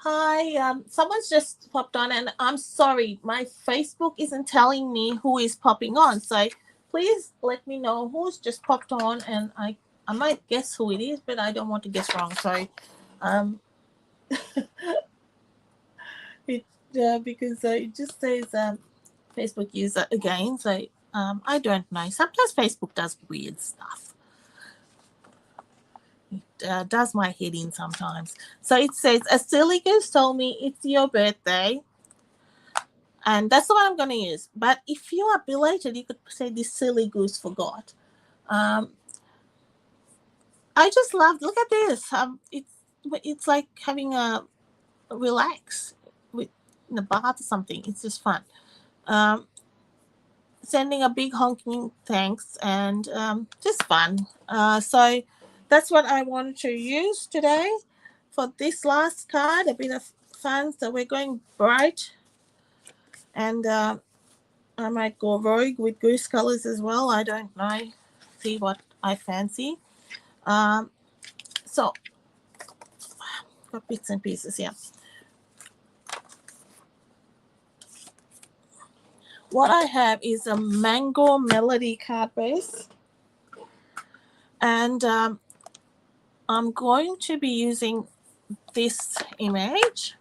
Hi, someone's just popped on, and I'm sorry, my Facebook isn't telling me who is popping on. So please let me know who's just popped on, and I might guess who it is, but I don't want to guess wrong. So, because it just says Facebook user again. So I don't know. Sometimes Facebook does weird stuff. It does my head in sometimes. So it says, a silly goose told me it's your birthday. And that's what I'm going to use. But if you are belated, you could say this silly goose forgot. I just love, look at this. It's like having a relax in a bath or something. It's just fun. sending a big honking thanks and just fun. So that's what I wanted to use today for this last card. A bit of fun. So we're going bright, and I might go rogue with goose colors as well. I don't know. See what I fancy. So got bits and pieces here. What I have is a Mango Melody card base, and I'm going to be using this image.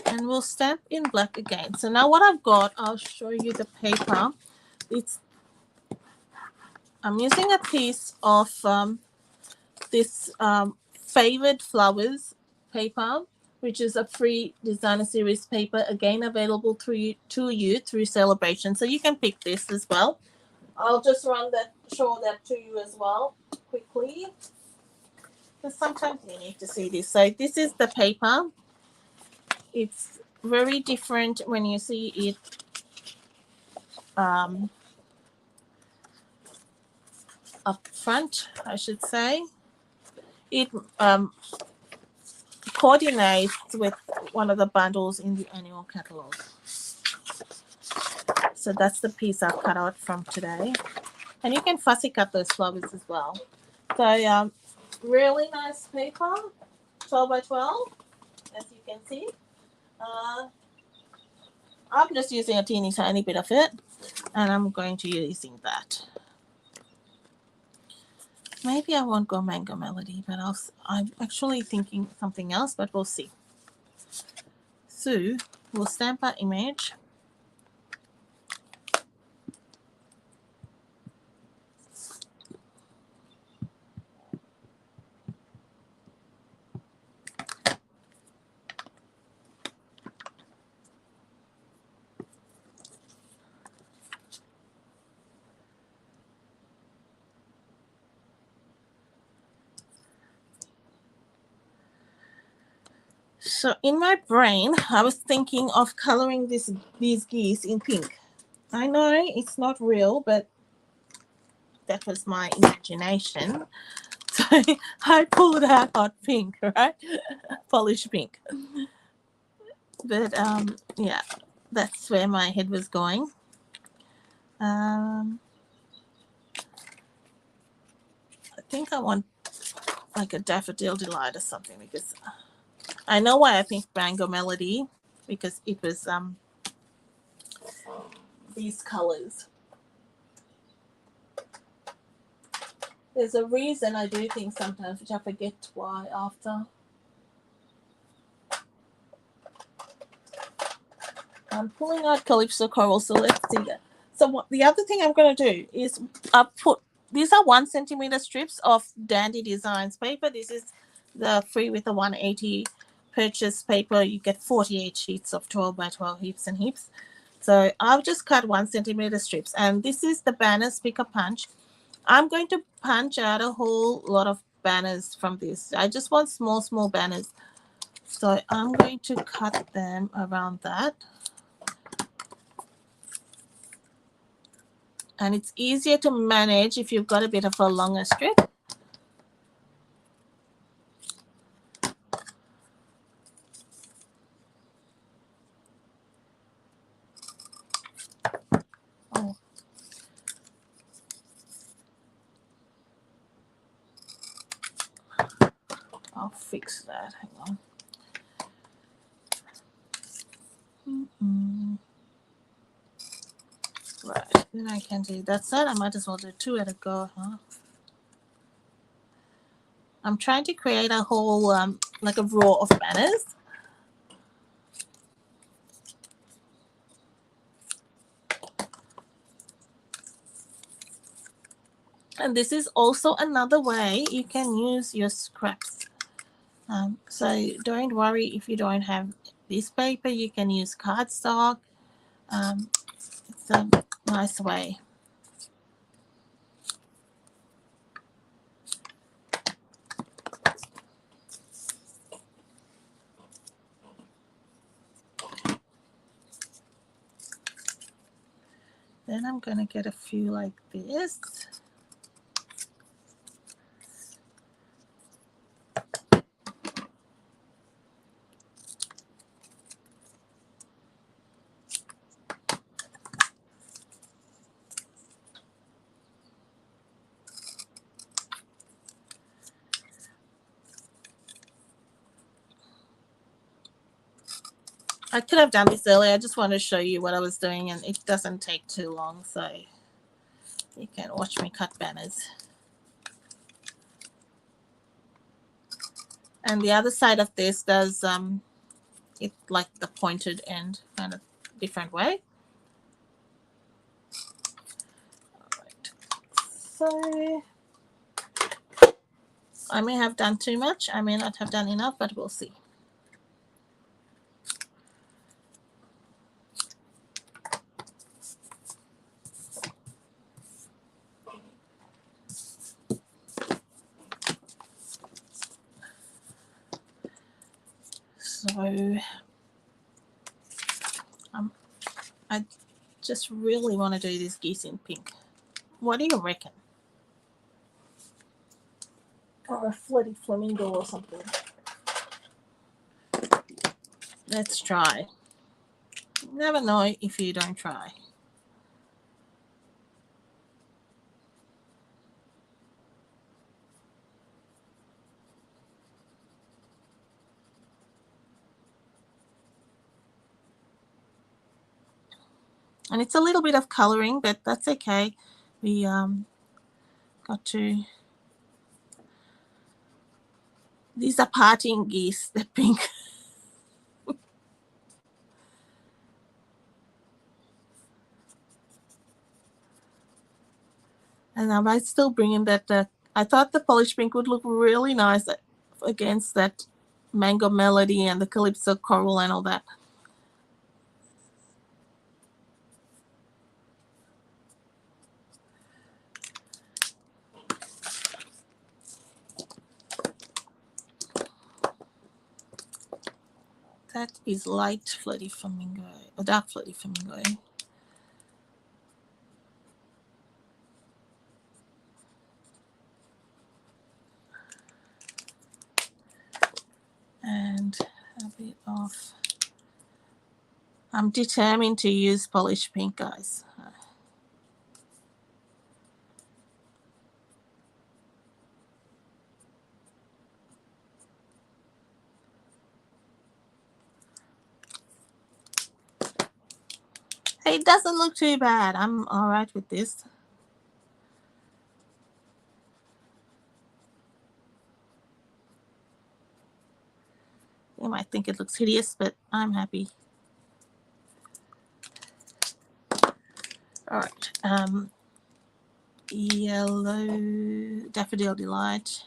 And we'll stamp in black again. So now what I've got, I'll show you the paper. I'm using a piece of this Favored Flowers paper, which is a free designer series paper, again available to you through Sale-A-Bration. So you can pick this as well. I'll just show that to you as well quickly, because sometimes you need to see this. So this is the paper. It's very different when you see it up front, I should say. It coordinates with one of the bundles in the annual catalog. So that's the piece I've cut out from today. And you can fussy cut those flowers as well. So really nice paper, 12 by 12, as you can see. I'm just using a teeny tiny bit of it, and I'm going to be using that. Maybe I won't go Mango Melody, but I'm actually thinking something else, but we'll see. So we'll stamp our image. So in my brain, I was thinking of coloring these geese in pink. I know it's not real, but that was my imagination. So I pulled out hot pink, right? Polished pink. But yeah, that's where my head was going. I think I want like a daffodil delight or something, because I know why I think Mango Melody, because it was these colors. There's a reason I do things sometimes, which I forget why after. I'm pulling out Calypso Coral, so let's see that. So what the other thing I'm going to do is these are 1 centimeter strips of Dandy Designs paper. This is the free with the 180 purchase paper. You get 48 sheets of 12 by 12 heaps and heaps. So I've just cut 1 centimeter strips, and this is the banners pick a punch. I'm going to punch out a whole lot of banners from this. I just want small banners. So I'm going to cut them around that. And it's easier to manage if you've got a bit of a longer strip. Oh. I'll fix that. Hang on. Right, then I can do that's it. I might as well do 2 at a go, huh? I'm trying to create a whole like a row of banners. And this is also another way you can use your scraps. So don't worry if you don't have this paper, you can use cardstock. It's a nice way. Then I'm going to get a few like this. I could have done this earlier. I just want to show you what I was doing, and it doesn't take too long, so you can watch me cut banners. And the other side of this does it like the pointed end, kind of different way. All right. So I may have done too much. I may not have done enough, but we'll see. So I just really want to do this geese in pink. What do you reckon? Or a flirty flamingo or something. Let's try. Never know if you don't try. And it's a little bit of coloring, but that's okay. We got to. These are partying geese. They're pink. And I might still bring in that. I thought the polished pink would look really nice against that mango melody and the calypso coral and all that. That is light flirty flamingo, or dark flirty flamingo. And a bit of. I'm determined to use polished pink, guys. It doesn't look too bad. I'm all right with this. You might think it looks hideous, but I'm happy. All right. Yellow Daffodil Delight.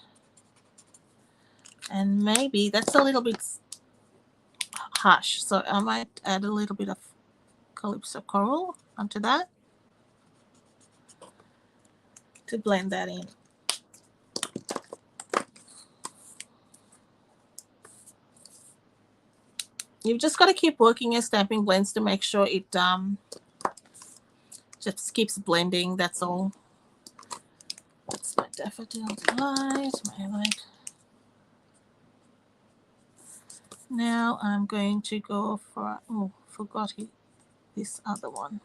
And maybe that's a little bit harsh, so I might add a little bit of Calypso Coral onto that to blend that in. You've just got to keep working your stamping blends to make sure it just keeps blending. That's all. That's my Daffodil Delight, my light. Now I'm going to go for, oh, forgot this other one.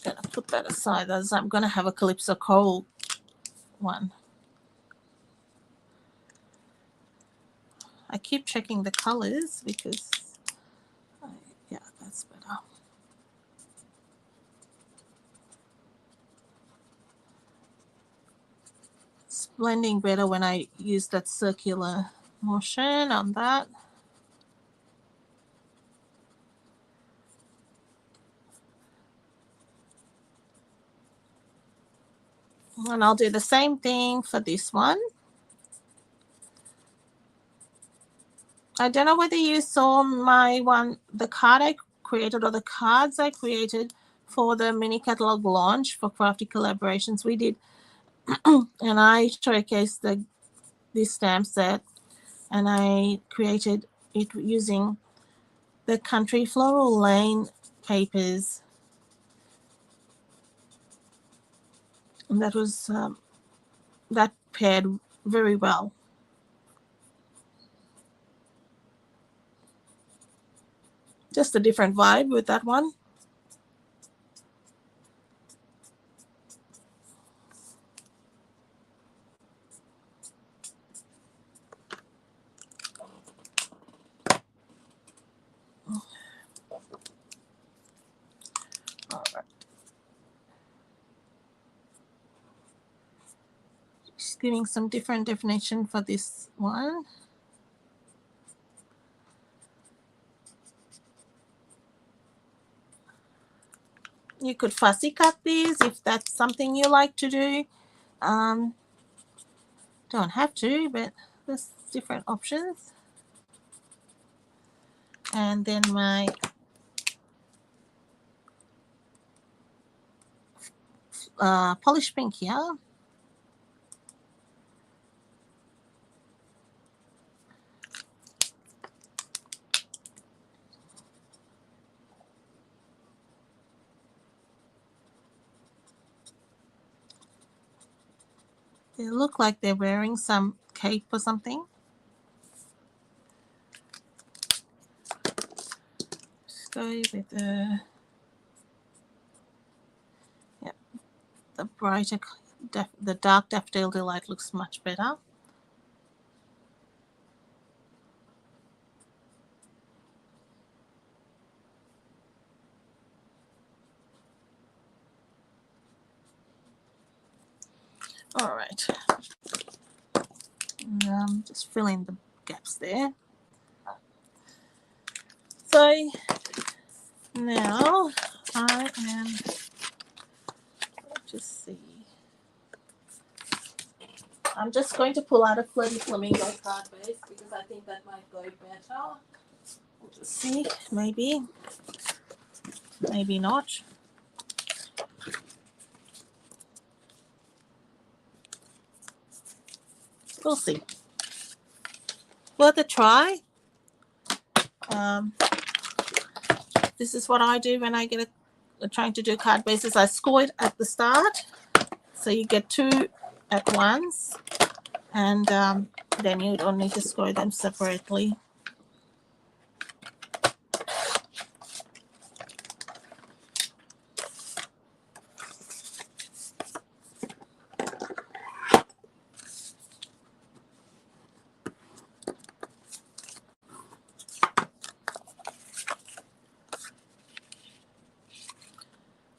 Gonna put that aside as I'm gonna have a Calypso Coral one. I keep checking the colors because, yeah, that's better. It's blending better when I use that circular motion on that. And I'll do the same thing for this one. I don't know whether you saw my one, the card I created or the cards I created for the mini catalog launch for Crafty Collaborations. We did, and I showcased this stamp set, and I created it using the Country Floral Lane papers. And that was that paired very well. Just a different vibe with that one. All right. Just giving some different definition for this one. You could fussy cut these if that's something you like to do. Don't have to, but there's different options. And then my polish pink here. They look like they're wearing some cape or something. Just go with the the brighter, the dark Daffodil Delight looks much better. All right. Just fill in the gaps there. So now I am, just see. I'm just going to pull out a Flirty Flamingo card base because I think that might go better. We'll just see, maybe not. We'll see. Worth a try. This is what I do when I get trying to do card bases. I score it at the start, so you get 2 at once, and then you don't need to score them separately.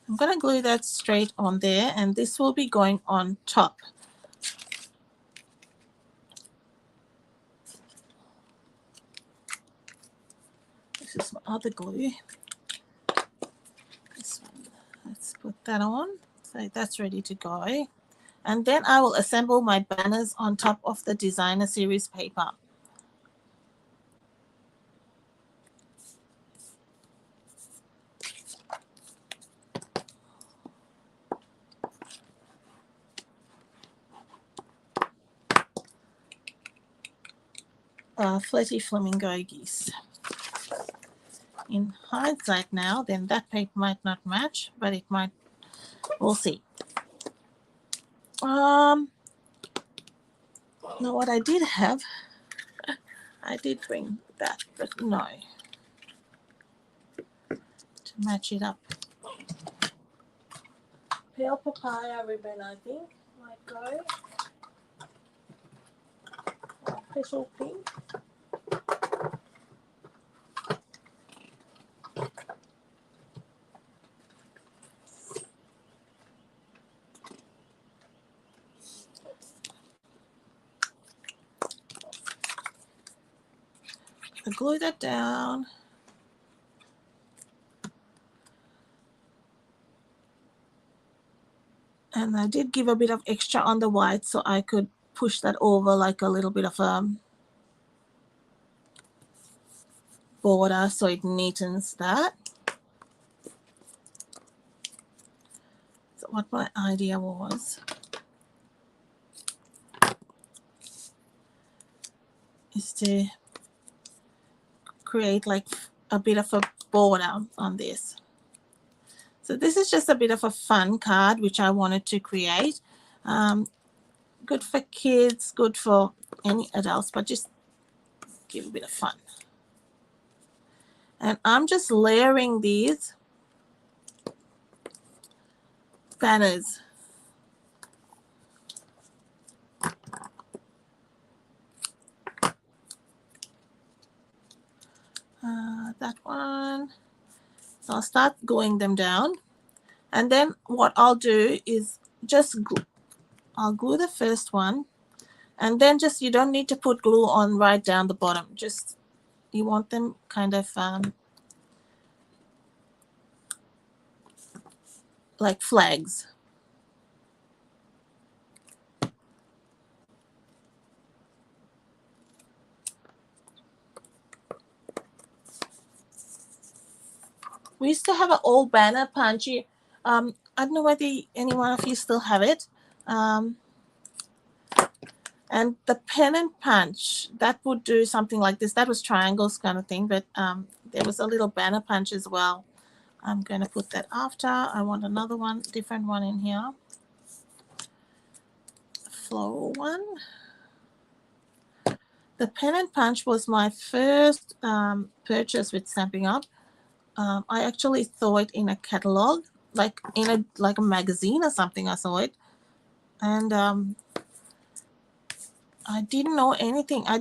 I'm going to glue that straight on there, and this will be going on top. This is my other glue. This one. Let's put that on. So that's ready to go. And then I will assemble my banners on top of the designer series paper. Flirty Flamingo geese. In hindsight now, then that paper might not match, but it might. We'll see. No, what I did have, I did bring that, but no. To match it up. Pale papaya ribbon, I think, might go. Petal pink. I glue that down. And I did give a bit of extra on the white so I could push that over like a little bit of border so it neatens that. So what my idea was is to create like a bit of a border on this. So this is just a bit of a fun card which I wanted to create. Good for kids, good for any adults, but just give a bit of fun. And I'm just layering these banners. That one. So I'll start gluing them down. And then what I'll do is just I'll glue the first one. And then just, you don't need to put glue on right down the bottom. Just, you want them kind of like flags. We used to have an old banner punchy. I don't know whether any one of you still have it. And the pen and punch, that would do something like this. That was triangles kind of thing, but there was a little banner punch as well. I'm going to put that after. I want another one, different one in here. A floral one. The pen and punch was my first purchase with Stampin' Up. I actually saw it in a catalog, like in a magazine or something. I saw it, and I didn't know anything. I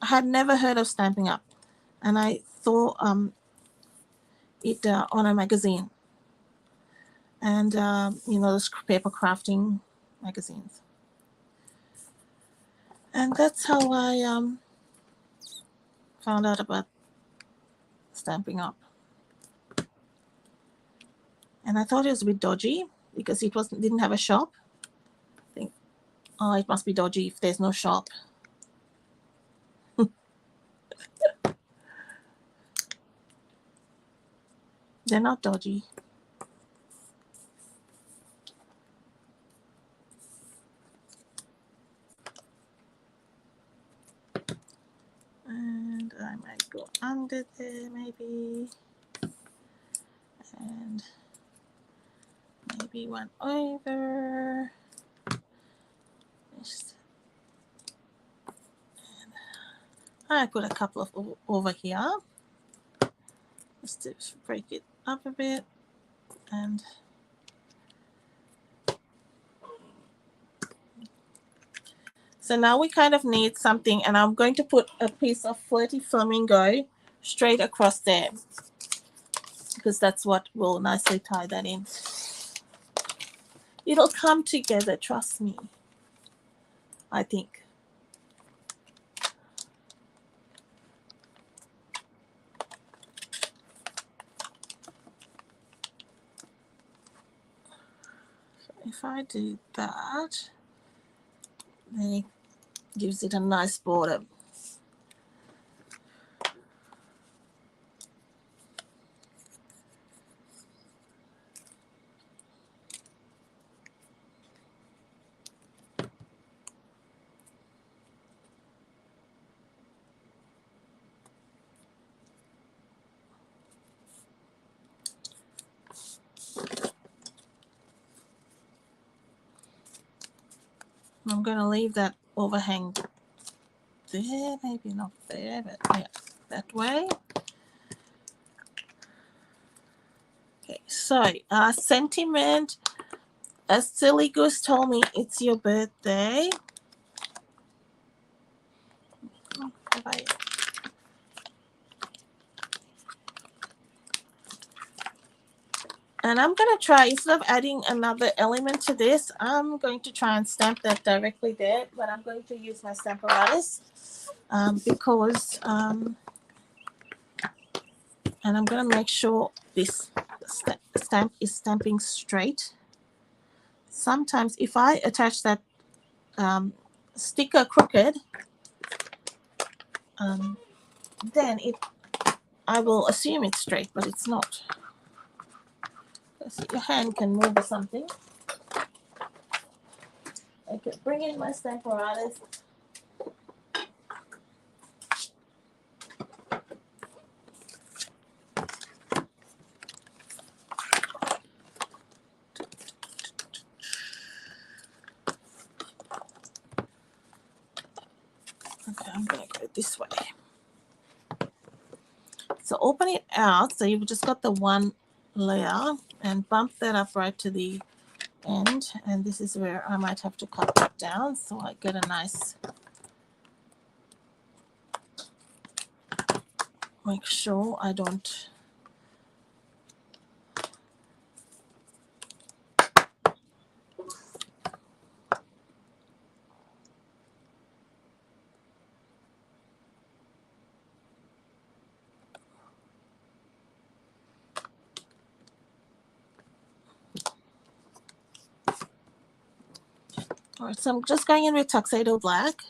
had never heard of Stampin' Up, and I saw it on a magazine, and those paper crafting magazines, and that's how I found out about Stampin' Up. And I thought it was a bit dodgy because it didn't have a shop. I think, oh, it must be dodgy if there's no shop. They're not dodgy. And I might go under there maybe. And maybe one over. I put a couple of over here just to break it up a bit. And so now we kind of need something, and I'm going to put a piece of Flirty Flamingo straight across there because that's what will nicely tie that in. It'll come together, trust me, I think. So if I do that, then it gives it a nice border. I'm going to leave that overhang there, maybe not there, but yeah, that way. Okay, so sentiment. A silly goose told me it's your birthday. Oh, and I'm going to try, instead of adding another element to this, I'm going to try and stamp that directly there, but I'm going to use my stamp apparatus because, and I'm going to make sure this stamp is stamping straight. Sometimes if I attach that sticker crooked, then I will assume it's straight, but it's not. So your hand can move or something. I can bring in my stamp apparatus. Okay, I'm going to go this way. So open it out. So you've just got the one layer and bump that up right to the end. And this is where I might have to cut that down so I get a nice, make sure I don't. All right, so I'm just going in with Tuxedo Black.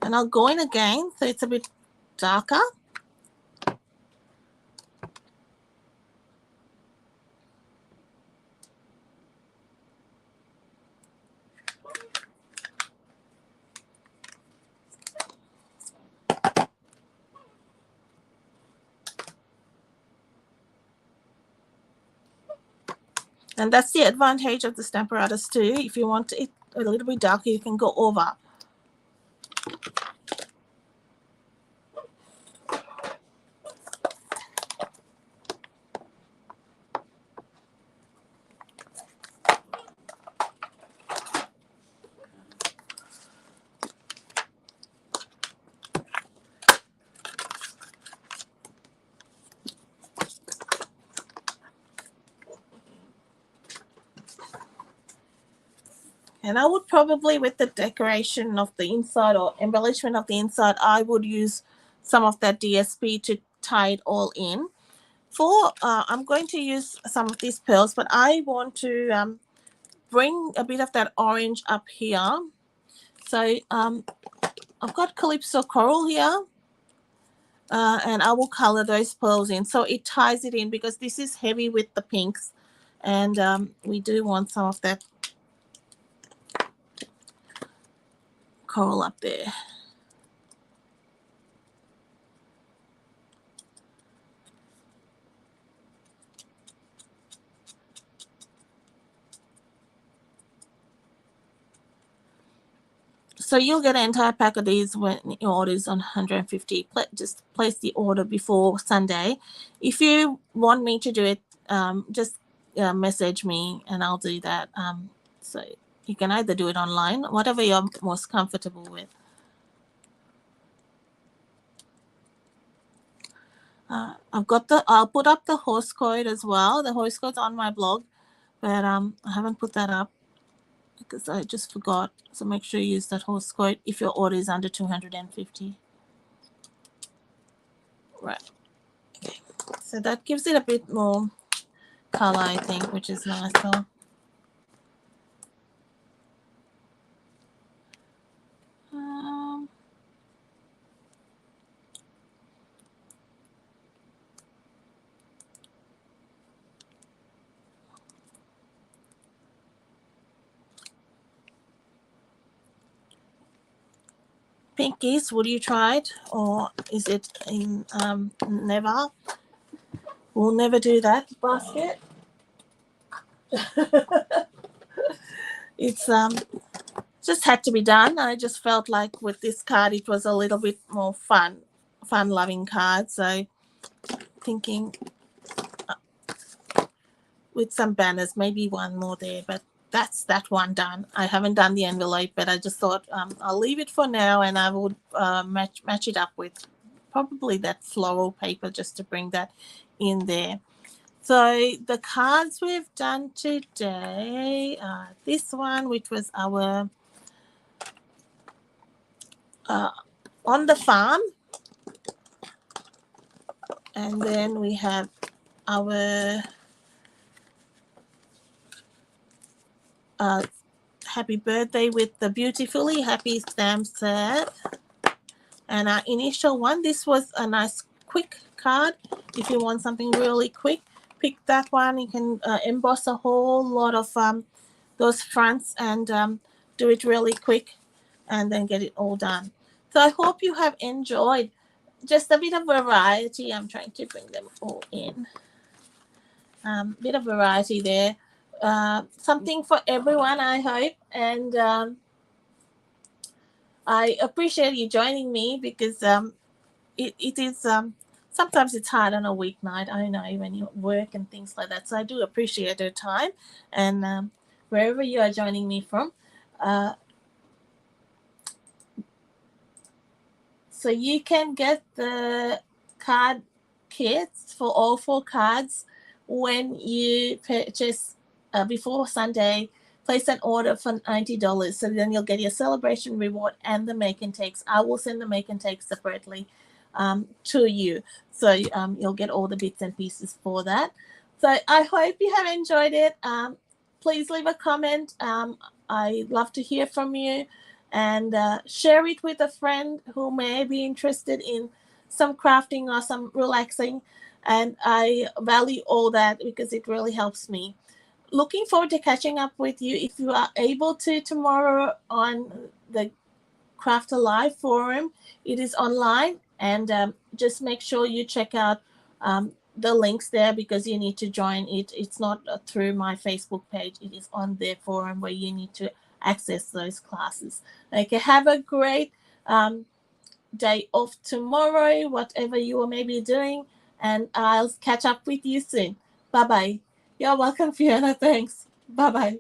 And I'll go in again so it's a bit darker. And that's the advantage of the Stamparatus too. If you want it a little bit darker, you can go over. And I would probably, with the decoration of the inside or embellishment of the inside, I would use some of that DSP to tie it all in. I'm going to use some of these pearls, but I want to bring a bit of that orange up here. So I've got Calypso Coral here, and I will color those pearls in. So it ties it in because this is heavy with the pinks, and we do want some of that coral up there. So you'll get an entire pack of these when your order is on 150. Just place the order before Sunday. If you want me to do it, just message me and I'll do that. So you can either do it online, whatever you're most comfortable with. I'll put up the host code as well. The host code's on my blog, but I haven't put that up because I just forgot. So make sure you use that host code if your order is under 250. Right. Okay. So that gives it a bit more color, I think, which is nice. So pinkies, would you try it, or is it in never? We'll never do that basket. It's just had to be done. I just felt like with this card it was a little bit more fun loving card. So thinking with some banners, maybe one more there, but that's that one done. I haven't done the envelope, but I just thought I'll leave it for now, and I would match it up with probably that floral paper just to bring that in there. So the cards we've done today, this one, which was our on the farm, and then we have our happy birthday with the beautifully happy stamp set, and our initial one. This was a nice quick card. If you want something really quick, pick that one. You can emboss a whole lot of those fronts and do it really quick and then get it all done. So I hope you have enjoyed. Just a bit of variety. I'm trying to bring them all in. Bit of variety there. Something for everyone, I hope. And I appreciate you joining me because it is sometimes it's hard on a weeknight. I know when you work and things like that. So I do appreciate your time and wherever you are joining me from. Uh, so you can get the card kits for all 4 cards when you purchase before Sunday. Place an order for $90. So then you'll get your Sale-A-Bration reward and the make and takes. I will send the make and takes separately to you. So you'll get all the bits and pieces for that. So I hope you have enjoyed it. Please leave a comment. I love to hear from you. And share it with a friend who may be interested in some crafting or some relaxing. And I value all that because it really helps me. Looking forward to catching up with you if you are able to tomorrow on the Craft Alive forum. It is online, and just make sure you check out the links there because you need to join it. It's not through my Facebook page. It is on their forum where you need to access those classes. Okay, have a great day off tomorrow, whatever you may be doing, and I'll catch up with you soon. Bye-bye. You're welcome, Fiona. Thanks. Bye-bye.